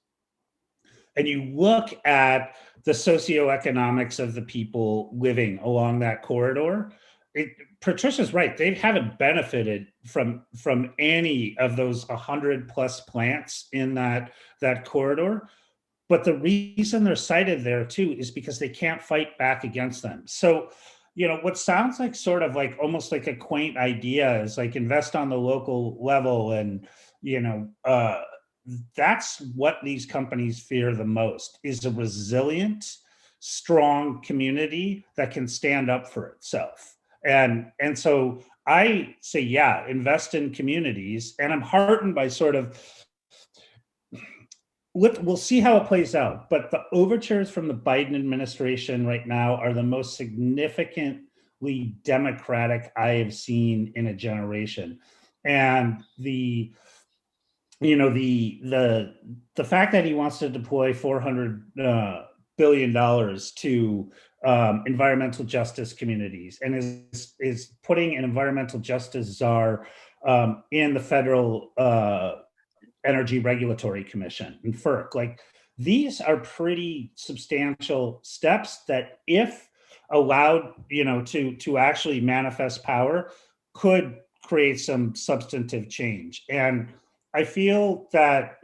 and you look at the socioeconomics of the people living along that corridor, Patricia's right. They haven't benefited from any of those 100 plus plants in that corridor. But the reason they're cited there too is because they can't fight back against them. So, you know, what sounds like sort of like almost like a quaint idea is like invest on the local level, and you know, that's what these companies fear the most, is a resilient, strong community that can stand up for itself. And so I say, yeah, invest in communities. And I'm heartened by sort of, we'll see how it plays out. But the overtures from the Biden administration right now are the most significantly democratic I have seen in a generation. And the fact that he wants to deploy $400 billion to environmental justice communities, and is putting an environmental justice czar in the federal Energy Regulatory Commission and FERC. Like, these are pretty substantial steps that, if allowed, you know, to actually manifest power, could create some substantive change. And I feel that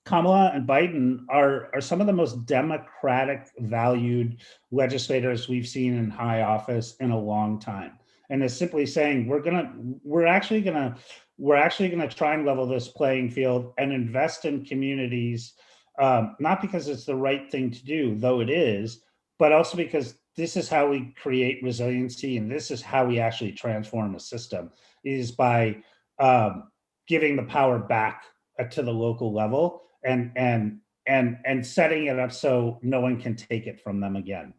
Kamala and Biden are some of the most democratic, valued legislators we've seen in high office in a long time. And is simply saying, we're actually gonna try and level this playing field and invest in communities, not because it's the right thing to do, though it is, but also because this is how we create resiliency, and this is how we actually transform a system, is by giving the power back to the local level, and setting it up so no one can take it from them again.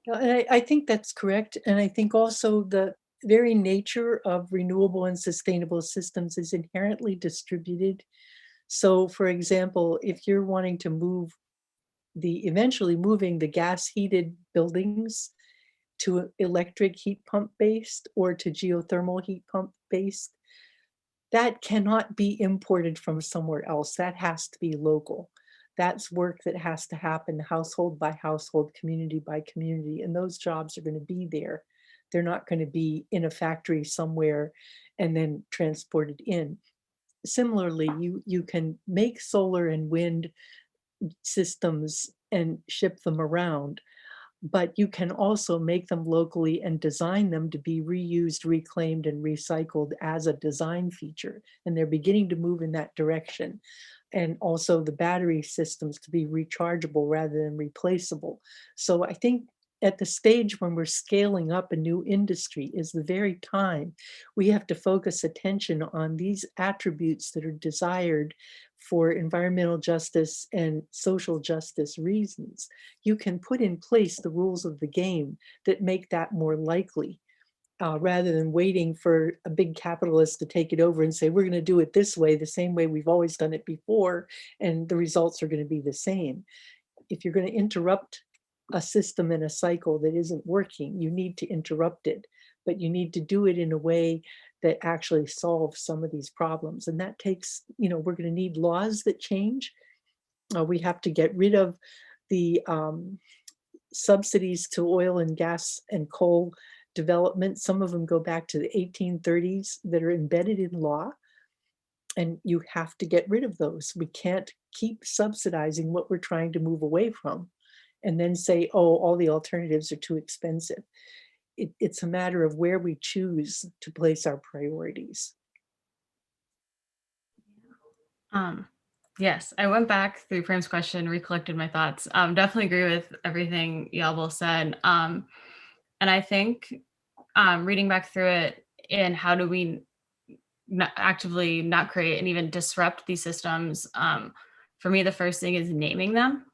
And I think that's correct. And I think also the very nature of renewable and sustainable systems is inherently distributed. So for example, if you're wanting to eventually moving the gas heated buildings to electric heat pump based or to geothermal heat pump based, that cannot be imported from somewhere else. That has to be local. That's work that has to happen household by household, community by community, and those jobs are going to be there. They're not going to be in a factory somewhere and then transported in. Similarly, you can make solar and wind systems and ship them around, but you can also make them locally and design them to be reused, reclaimed, and recycled as a design feature. And they're beginning to move in that direction. And also the battery systems to be rechargeable rather than replaceable. So I think at the stage when we're scaling up a new industry is the very time we have to focus attention on these attributes that are desired for environmental justice and social justice reasons. You can put in place the rules of the game that make that more likely, rather than waiting for a big capitalist to take it over and say, we're going to do it this way, the same way we've always done it before, and the results are going to be the same. If you're going to interrupt a system and a cycle that isn't working, you need to interrupt it, but you need to do it in a way that actually solves some of these problems. And that takes, we're going to need laws that change. We have to get rid of the subsidies to oil and gas and coal development. Some of them go back to the 1830s that are embedded in law. And you have to get rid of those. We can't keep subsidizing what we're trying to move away from and then say, oh, all the alternatives are too expensive. It's a matter of where we choose to place our priorities. Yes, I went back through Prem's question, recollected my thoughts. Definitely agree with everything y'all both said. And I think reading back through it, and how do we actively not create and even disrupt these systems, for me, the first thing is naming them.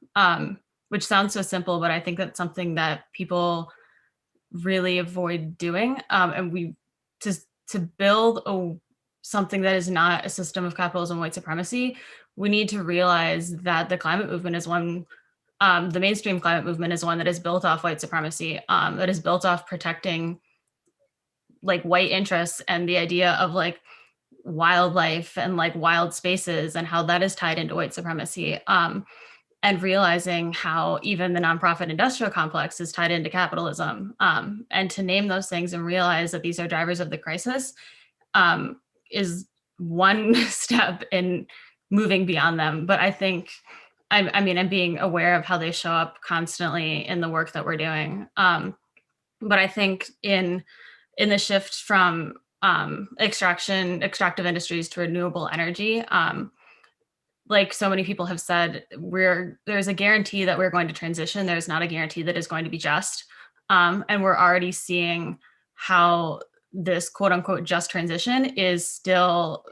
which sounds so simple, but I think that's something that people really avoid doing. And we to build something that is not a system of capitalism, white supremacy, we need to realize that the climate movement is one. The mainstream climate movement is one that is built off white supremacy, that is built off protecting like white interests and the idea of like wildlife and like wild spaces and how that is tied into white supremacy. And realizing how even the nonprofit industrial complex is tied into capitalism, and to name those things and realize that these are drivers of the crisis, is one step in moving beyond them. But I think, I mean, I'm being aware of how they show up constantly in the work that we're doing. But I think in the shift from extractive industries to renewable energy, like so many people have said, there's a guarantee that we're going to transition. There's not a guarantee that is going to be just. And we're already seeing how this quote unquote just transition is still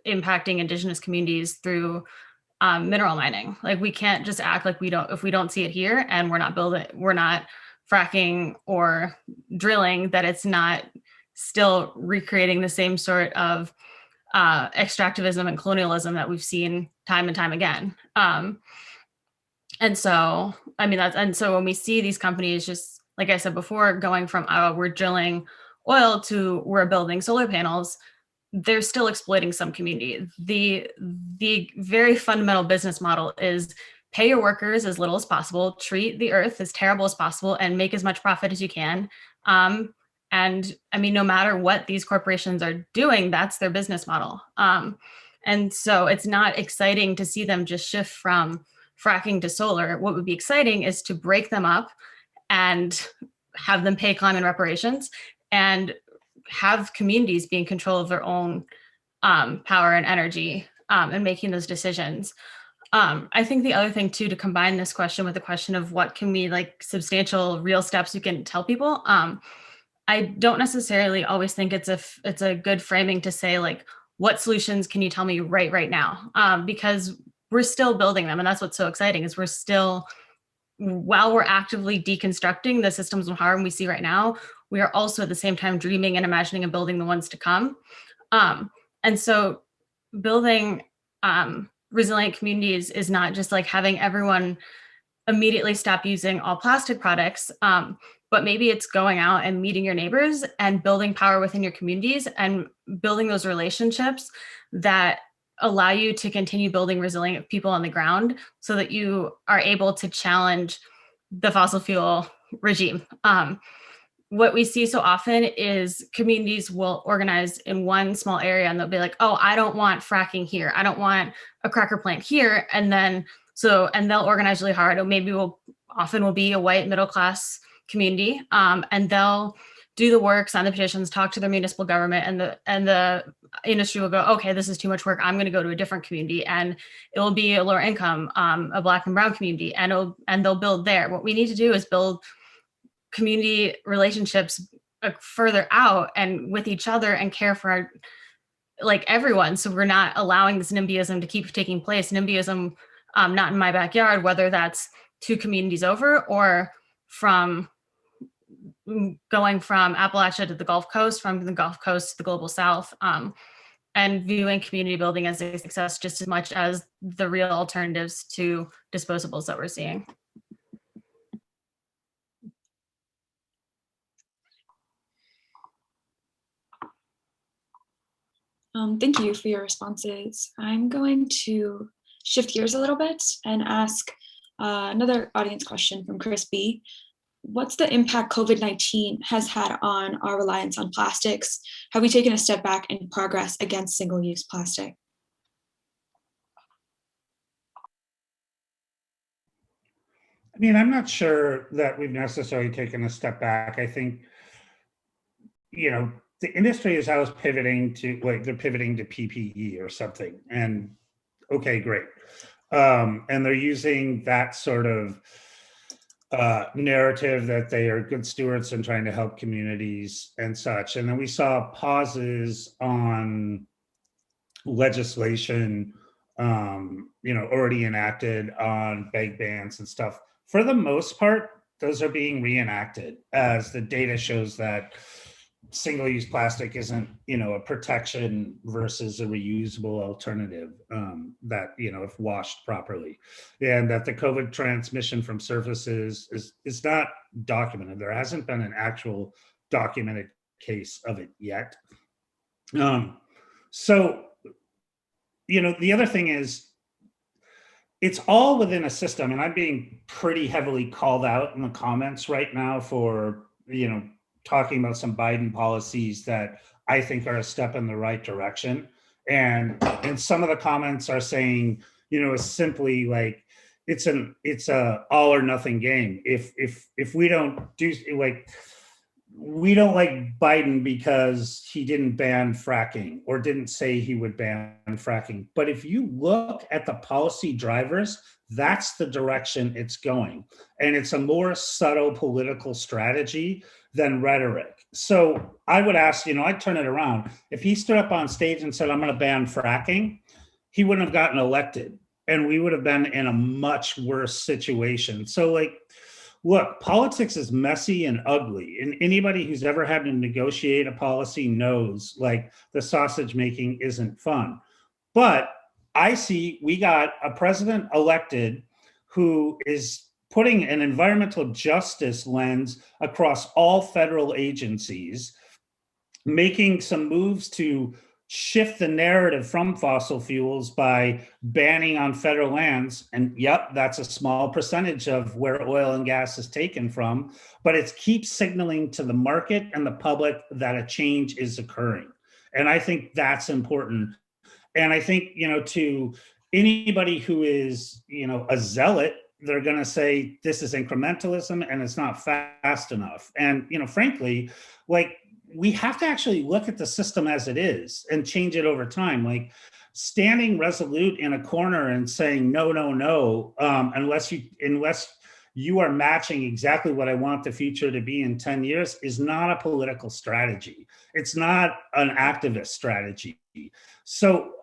impacting indigenous communities through mineral mining. Like we can't just act like if we don't see it here and we're not fracking or drilling, that it's not still recreating the same sort of extractivism and colonialism that we've seen time and time again. And so, I mean, so when we see these companies, just like I said before, going from we're drilling oil to we're building solar panels, they're still exploiting some community. The very fundamental business model is pay your workers as little as possible, treat the earth as terrible as possible, and make as much profit as you can. And I mean, no matter what these corporations are doing, that's their business model. And so it's not exciting to see them just shift from fracking to solar. What would be exciting is to break them up and have them pay climate reparations and have communities be in control of their own power and energy and making those decisions. I think the other thing too, to combine this question with the question of what can be like substantial real steps you can tell people, I don't necessarily always think it's a good framing to say like, what solutions can you tell me right now? Because we're still building them. And that's what's so exciting is we're still, while we're actively deconstructing the systems of harm we see right now, we are also at the same time dreaming and imagining and building the ones to come. And so building resilient communities is not just like having everyone immediately stop using all plastic products, but maybe it's going out and meeting your neighbors and building power within your communities and building those relationships that allow you to continue building resilient people on the ground so that you are able to challenge the fossil fuel regime. What we see so often is communities will organize in one small area and they'll be like, oh, I don't want fracking here. I don't want a cracker plant here. And then, and they'll organize really hard. Or maybe often will be a white middle class community. And they'll do the work, sign the petitions, talk to their municipal government, and the industry will go, okay, this is too much work. I'm going to go to a different community, and it will be a lower income, a Black and brown community, and they'll build there. What we need to do is build community relationships further out and with each other and care for like everyone. So we're not allowing this NIMBYism to keep taking place. NIMBYism, not in my backyard, whether that's 2 communities over or from going from Appalachia to the Gulf Coast, from the Gulf Coast to the Global South, and viewing community building as a success just as much as the real alternatives to disposables that we're seeing. Thank you for your responses. I'm going to shift gears a little bit and ask another audience question from Chris B. What's the impact COVID-19 has had on our reliance on plastics? Have we taken a step back in progress against single-use plastic? I mean, I'm not sure that we've necessarily taken a step back. I think, the industry is always pivoting to, like, they're pivoting to PPE or something. And okay, great. And they're using that sort of narrative that they are good stewards and trying to help communities and such. And then we saw pauses on legislation already enacted on bag bans and stuff. For the most part, those are being reenacted as the data shows that single-use plastic isn't, a protection versus a reusable alternative that, if washed properly, and that the COVID transmission from surfaces is not documented. There hasn't been an actual documented case of it yet. So, the other thing is, it's all within a system, and I'm being pretty heavily called out in the comments right now for, talking about some Biden policies that I think are a step in the right direction. And some of the comments are saying, it's simply like, it's a all or nothing game. If we don't do, like, we don't like Biden because he didn't ban fracking or didn't say he would ban fracking. But if you look at the policy drivers, that's the direction it's going. And it's a more subtle political strategy than rhetoric. So I would ask, I'd turn it around. If he stood up on stage and said, I'm going to ban fracking, he wouldn't have gotten elected. And we would have been in a much worse situation. So, like, look, politics is messy and ugly. And anybody who's ever had to negotiate a policy knows, like, the sausage making isn't fun. But I see we got a president elected who is putting an environmental justice lens across all federal agencies, making some moves to shift the narrative from fossil fuels by banning on federal lands. And yep, that's a small percentage of where oil and gas is taken from, but it keeps signaling to the market and the public that a change is occurring. And I think that's important. And I think, to anybody who is, a zealot, they're going to say this is incrementalism and it's not fast enough. And, frankly, like, we have to actually look at the system as it is and change it over time. Like, standing resolute in a corner and saying no, unless you are matching exactly what I want the future to be in 10 years is not a political strategy. It's not an activist strategy. So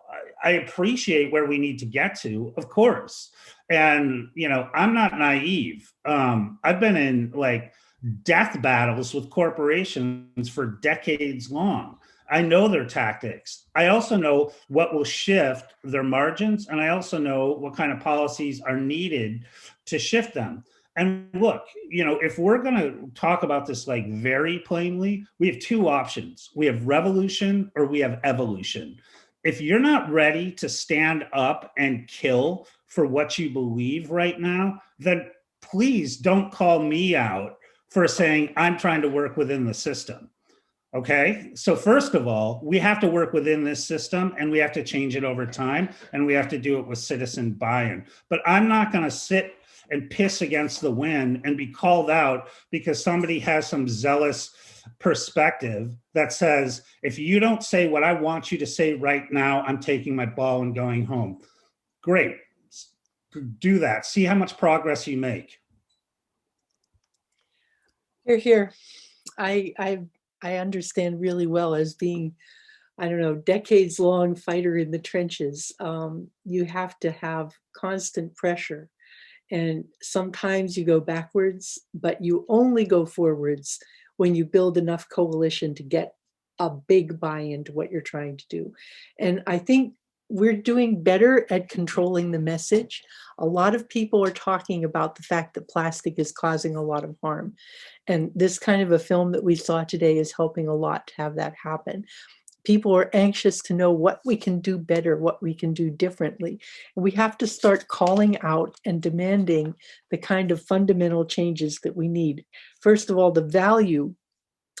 I appreciate where we need to get to, of course. And, I'm not naive. I've been in, like, death battles with corporations for decades long. I know their tactics. I also know what will shift their margins. And I also know what kind of policies are needed to shift them. And look, if we're going to talk about this, like, very plainly, we have two options. We have revolution or we have evolution. If you're not ready to stand up and kill for what you believe right now, then please don't call me out for saying I'm trying to work within the system. Okay. So first of all, we have to work within this system and we have to change it over time and we have to do it with citizen buy-in. But I'm not going to sit and piss against the wind and be called out because somebody has some zealous perspective that says, if you don't say what I want you to say right now, I'm taking my ball and going home. Great. Do that. See how much progress you make. Here. I understand really well as being, decades long fighter in the trenches. You have to have constant pressure. And sometimes you go backwards, but you only go forwards when you build enough coalition to get a big buy-in to what you're trying to do. And I think we're doing better at controlling the message. A lot of people are talking about the fact that plastic is causing a lot of harm. And this kind of a film that we saw today is helping a lot to have that happen. People are anxious to know what we can do better, what we can do differently. And we have to start calling out and demanding the kind of fundamental changes that we need. First of all, the value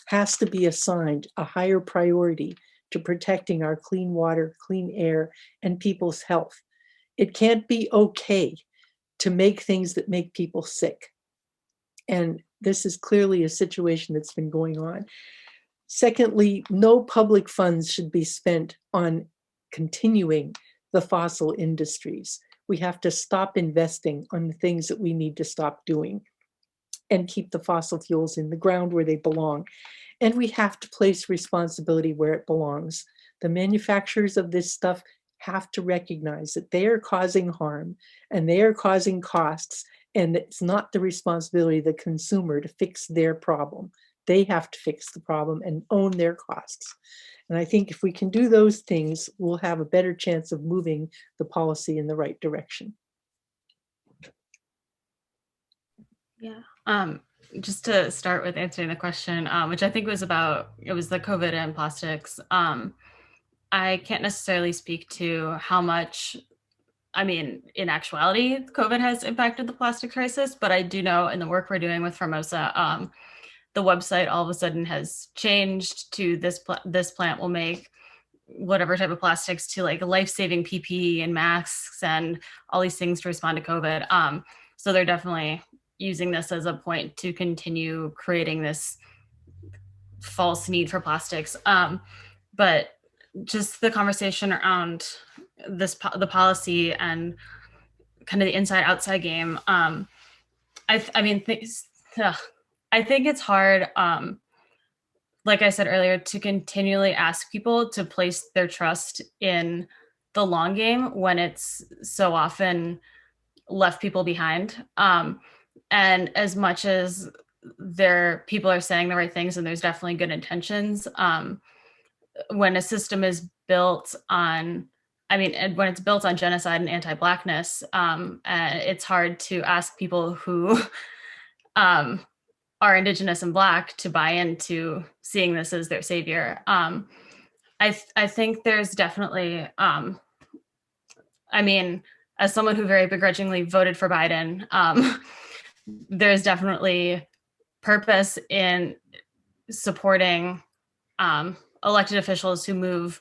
has to be assigned a higher priority to protecting our clean water, clean air, and people's health. It can't be okay to make things that make people sick. And this is clearly a situation that's been going on. Secondly, no public funds should be spent on continuing the fossil industries. We have to stop investing on the things that we need to stop doing and keep the fossil fuels in the ground where they belong. And we have to place responsibility where it belongs. The manufacturers of this stuff have to recognize that they are causing harm and they are causing costs, and it's not the responsibility of the consumer to fix their problem. They have to fix the problem and own their costs. And I think if we can do those things, we'll have a better chance of moving the policy in the right direction. Yeah. Just to start with answering the question, which I think was about, it was the COVID and plastics. I can't necessarily speak to how much, I mean, in actuality, COVID has impacted the plastic crisis, but I do know in the work we're doing with Formosa, the website all of a sudden has changed to this plant will make whatever type of plastics to like life-saving PPE and masks and all these things to respond to COVID. So they're definitely using this as a point to continue creating this false need for plastics. But just the conversation around the policy and kind of the inside outside game. I think it's hard, like I said earlier, to continually ask people to place their trust in the long game when it's so often left people behind. And as much as people are saying the right things and there's definitely good intentions, when a system is built on, when it's built on genocide and anti-Blackness, it's hard to ask people who are Indigenous and Black to buy into seeing this as their savior. I think there's definitely, as someone who very begrudgingly voted for Biden, there's definitely purpose in supporting elected officials who move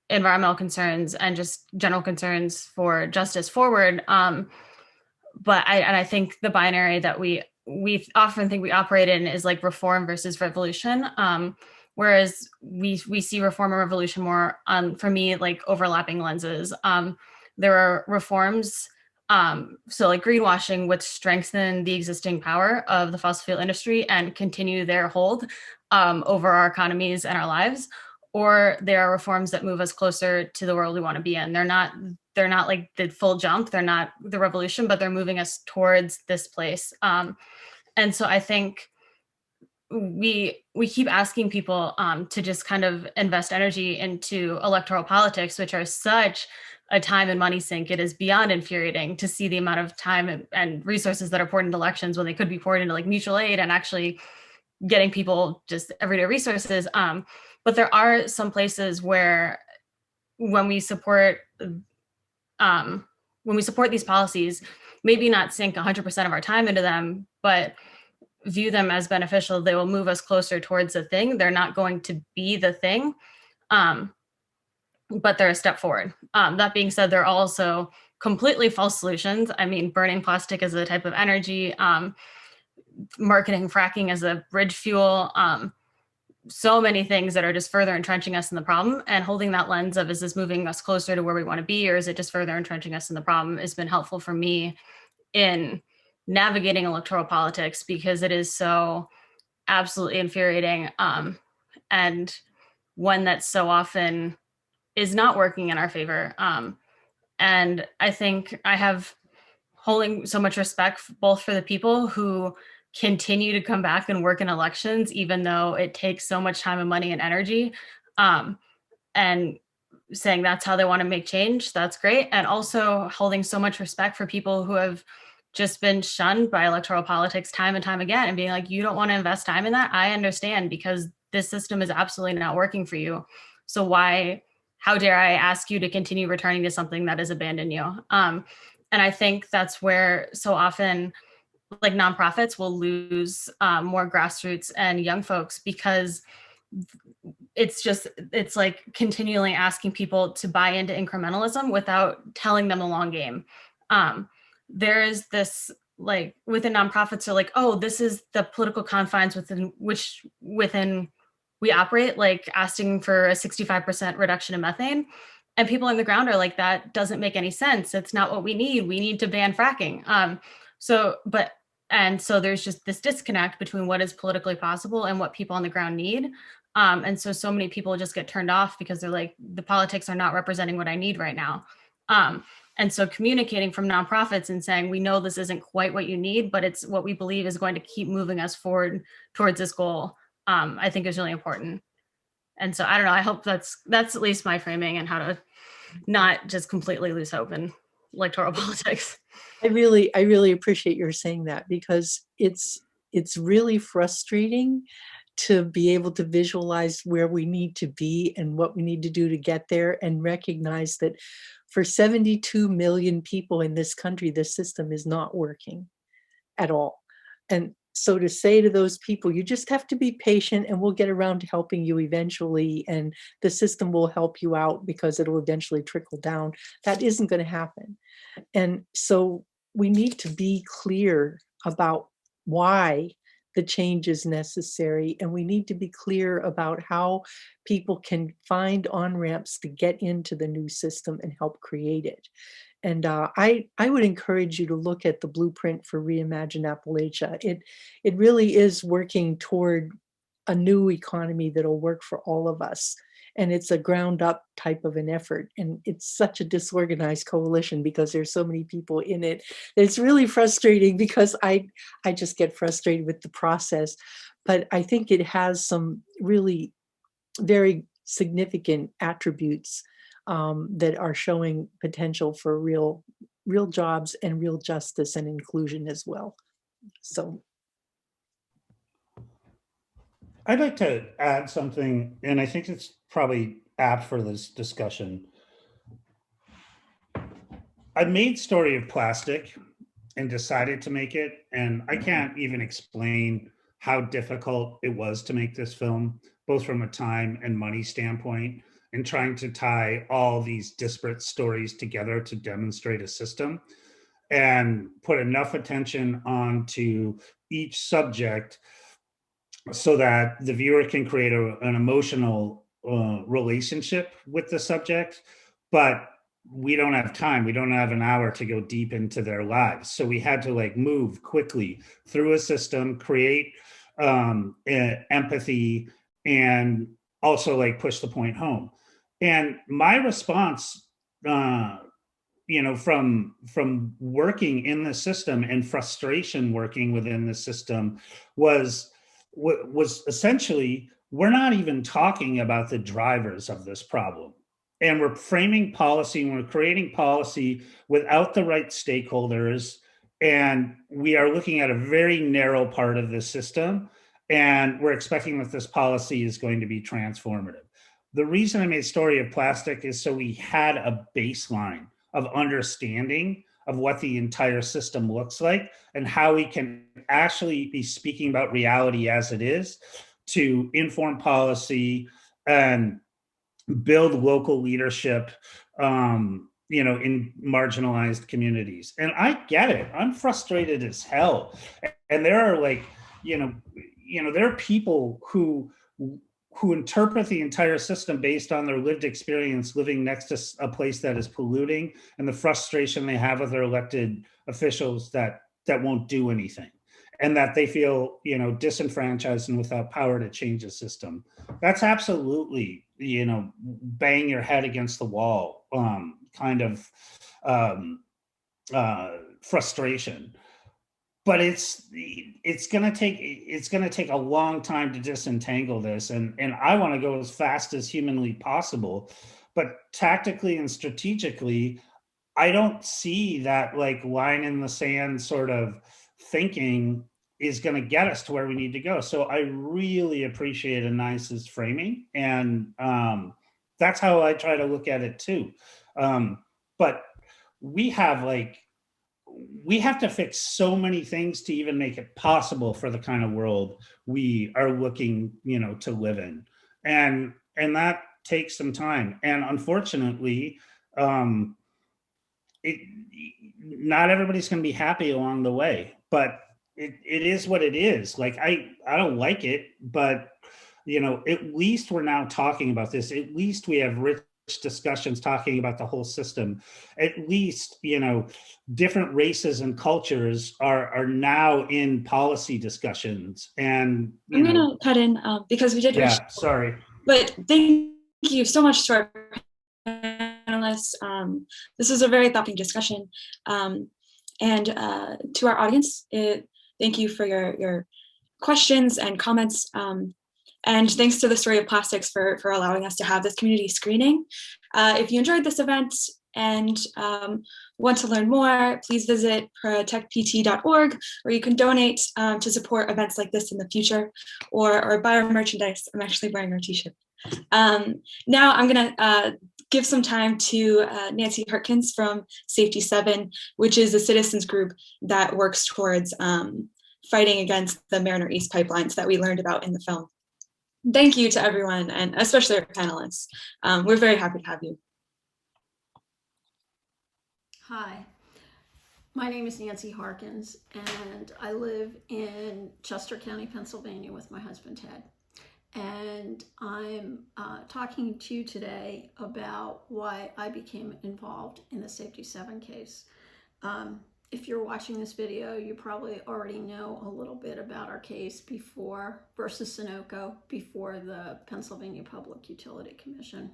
environmental concerns and just general concerns for justice forward. But I think the binary that we often think we operate in is like reform versus revolution. Whereas we see reform and revolution more for me, like overlapping lenses. There are reforms, so like greenwashing, which strengthen the existing power of the fossil fuel industry and continue their hold over our economies and our lives. Or there are reforms that move us closer to the world we want to be in. They're not like the full jump. They're not the revolution, but they're moving us towards this place. And so I think we keep asking people to just kind of invest energy into electoral politics, which are such a time and money sink. It is beyond infuriating to see the amount of time and resources that are poured into elections when they could be poured into like mutual aid and actually getting people just everyday resources. But there are some places where when we support these policies, maybe not sink 100% of our time into them, but view them as beneficial, they will move us closer towards the thing. They're not going to be the thing, but they're a step forward. That being said, there are also completely false solutions. Burning plastic as a type of energy, marketing fracking as a bridge fuel, so many things that are just further entrenching us in the problem, and holding that lens of, is this moving us closer to where we want to be, or is it just further entrenching us in the problem, has been helpful for me in navigating electoral politics, because it is so absolutely infuriating, and one that so often is not working in our favor. And I think I have holding so much respect both for the people who continue to come back and work in elections, even though it takes so much time and money and energy, and saying that's how they want to make change. That's great. And also holding so much respect for people who have just been shunned by electoral politics time and time again, and being like, you don't want to invest time in that? I understand, because this system is absolutely not working for you. So how dare I ask you to continue returning to something that has abandoned you? And I think that's where so often like nonprofits will lose more grassroots and young folks, because it's like continually asking people to buy into incrementalism without telling them the long game. There is this, like, within nonprofits are like, oh, this is the political confines within we operate, like asking for a 65% reduction in methane. And people on the ground are like, that doesn't make any sense. It's not what we need. We need to ban fracking. So there's just this disconnect between what is politically possible and what people on the ground need. And so many people just get turned off because they're like, the politics are not representing what I need right now. And so communicating from nonprofits and saying, we know this isn't quite what you need, but it's what we believe is going to keep moving us forward towards this goal, I think is really important. And so I don't know, I hope that's at least my framing and how to not just completely lose hope in electoral politics. I really appreciate your saying that, because it's really frustrating to be able to visualize where we need to be and what we need to do to get there, and recognize that for 72 million people in this country, the system is not working at all. And so to say to those people, you just have to be patient and we'll get around to helping you eventually, and the system will help you out because it'll eventually trickle down, that isn't going to happen. And so we need to be clear about why the change is necessary, and we need to be clear about how people can find on-ramps to get into the new system and help create it. And I would encourage you to look at the blueprint for Reimagine Appalachia. It really is working toward a new economy that'll work for all of us. And it's a ground up type of an effort. And it's such a disorganized coalition because there's so many people in it. It's really frustrating because I just get frustrated with the process. But I think it has some really very significant attributes that are showing potential for real jobs and real justice and inclusion as well. So I'd like to add something, and I think it's probably apt for this discussion. I made Story of Plastic and decided to make it, and I can't even explain how difficult it was to make this film, both from a time and money standpoint, and trying to tie all these disparate stories together to demonstrate a system and put enough attention onto each subject so that the viewer can create an emotional relationship with the subject, but we don't have time. We don't have an hour to go deep into their lives. So we had to like move quickly through a system, create empathy, and also like push the point home. And my response, from working in the system and frustration working within the system was essentially, we're not even talking about the drivers of this problem. And we're framing policy and we're creating policy without the right stakeholders. And we are looking at a very narrow part of the system. And we're expecting that this policy is going to be transformative. The reason I made Story of Plastic is so we had a baseline of understanding of what the entire system looks like and how we can actually be speaking about reality as it is to inform policy and build local leadership, in marginalized communities. And I get it. I'm frustrated as hell. And there are there are people who interpret the entire system based on their lived experience living next to a place that is polluting and the frustration they have with their elected officials that won't do anything, and that they feel, disenfranchised and without power to change the system. That's absolutely, bang your head against the wall, kind of frustration. But it's gonna take a long time to disentangle this, and I want to go as fast as humanly possible, but tactically and strategically, I don't see that like line in the sand sort of thinking is going to get us to where we need to go. So I really appreciate Anice's framing, and that's how I try to look at it too. But we have to fix so many things to even make it possible for the kind of world we are looking, to live in. And that takes some time. And unfortunately, not everybody's going to be happy along the way, but it is what it is. Like, I don't like it, but, at least we're now talking about this. At least we have rich discussions talking about the whole system. At least, different races and cultures are now in policy discussions. And I'm gonna cut in because we did. Yeah, sorry. But thank you so much to our panelists. This was a very thoughtful discussion. And to our audience, thank you for your questions and comments. And thanks to the Story of Plastics for allowing us to have this community screening. If you enjoyed this event and want to learn more, please visit protectpt.org, where you can donate to support events like this in the future, or buy our merchandise. I'm actually wearing our t-shirt. Now I'm gonna give some time to Nancy Harkins from Safety 7, which is a citizens group that works towards fighting against the Mariner East pipelines that we learned about in the film. Thank you to everyone, and especially our panelists. We're very happy to have you. Hi, my name is Nancy Harkins, and I live in Chester County, Pennsylvania with my husband, Ted. And I'm talking to you today about why I became involved in the Safety 7 case. If you're watching this video, you probably already know a little bit about our case versus Sunoco before the Pennsylvania Public Utility Commission.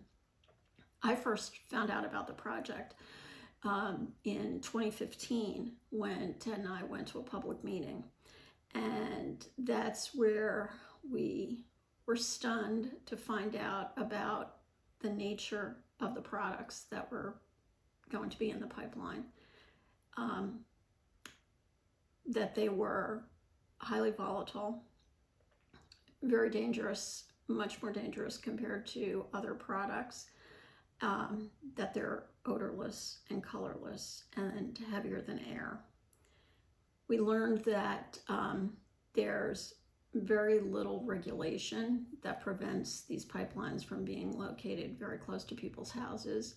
I first found out about the project in 2015 when Ted and I went to a public meeting. And that's where we were stunned to find out about the nature of the products that were going to be in the pipeline. That they were highly volatile, very dangerous, much more dangerous compared to other products, that they're odorless and colorless and heavier than air. We learned that there's very little regulation that prevents these pipelines from being located very close to people's houses.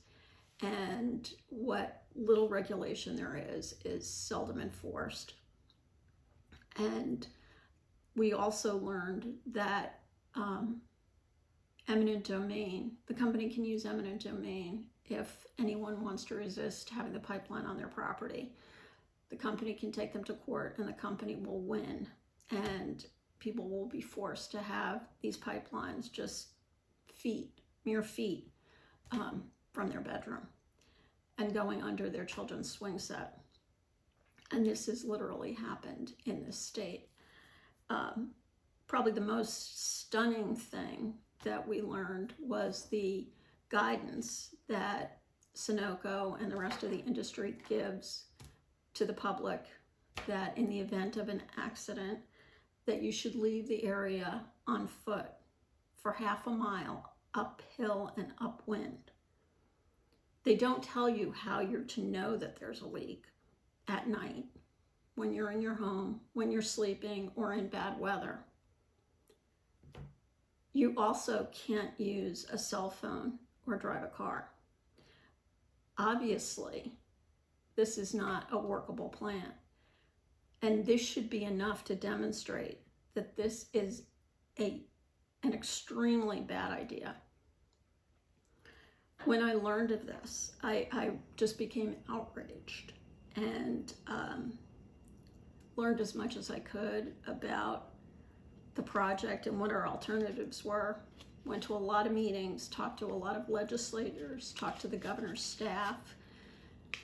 And what little regulation there is seldom enforced. And we also learned that eminent domain, the company can use eminent domain if anyone wants to resist having the pipeline on their property. The company can take them to court and the company will win. And people will be forced to have these pipelines just mere feet from their bedroom and going under their children's swing set. And this has literally happened in this state. Probably the most stunning thing that we learned was the guidance that Sunoco and the rest of the industry gives to the public, that in the event of an accident, that you should leave the area on foot for half a mile uphill and upwind. They don't tell you how you're to know that there's a leak at night, when you're in your home, when you're sleeping, or in bad weather. You also can't use a cell phone or drive a car. Obviously, this is not a workable plan. And this should be enough to demonstrate that this is an extremely bad idea. When I learned of this, I just became outraged and learned as much as I could about the project and what our alternatives were. Went to a lot of meetings, talked to a lot of legislators, talked to the governor's staff,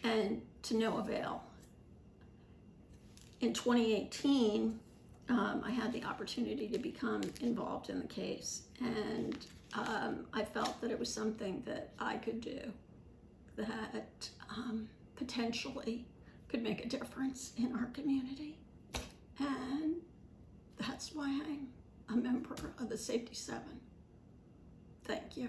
and to no avail. In 2018, I had the opportunity to become involved in the case, and I felt that it was something that I could do that potentially could make a difference in our community. And that's why I'm a member of the Safety 7. Thank you.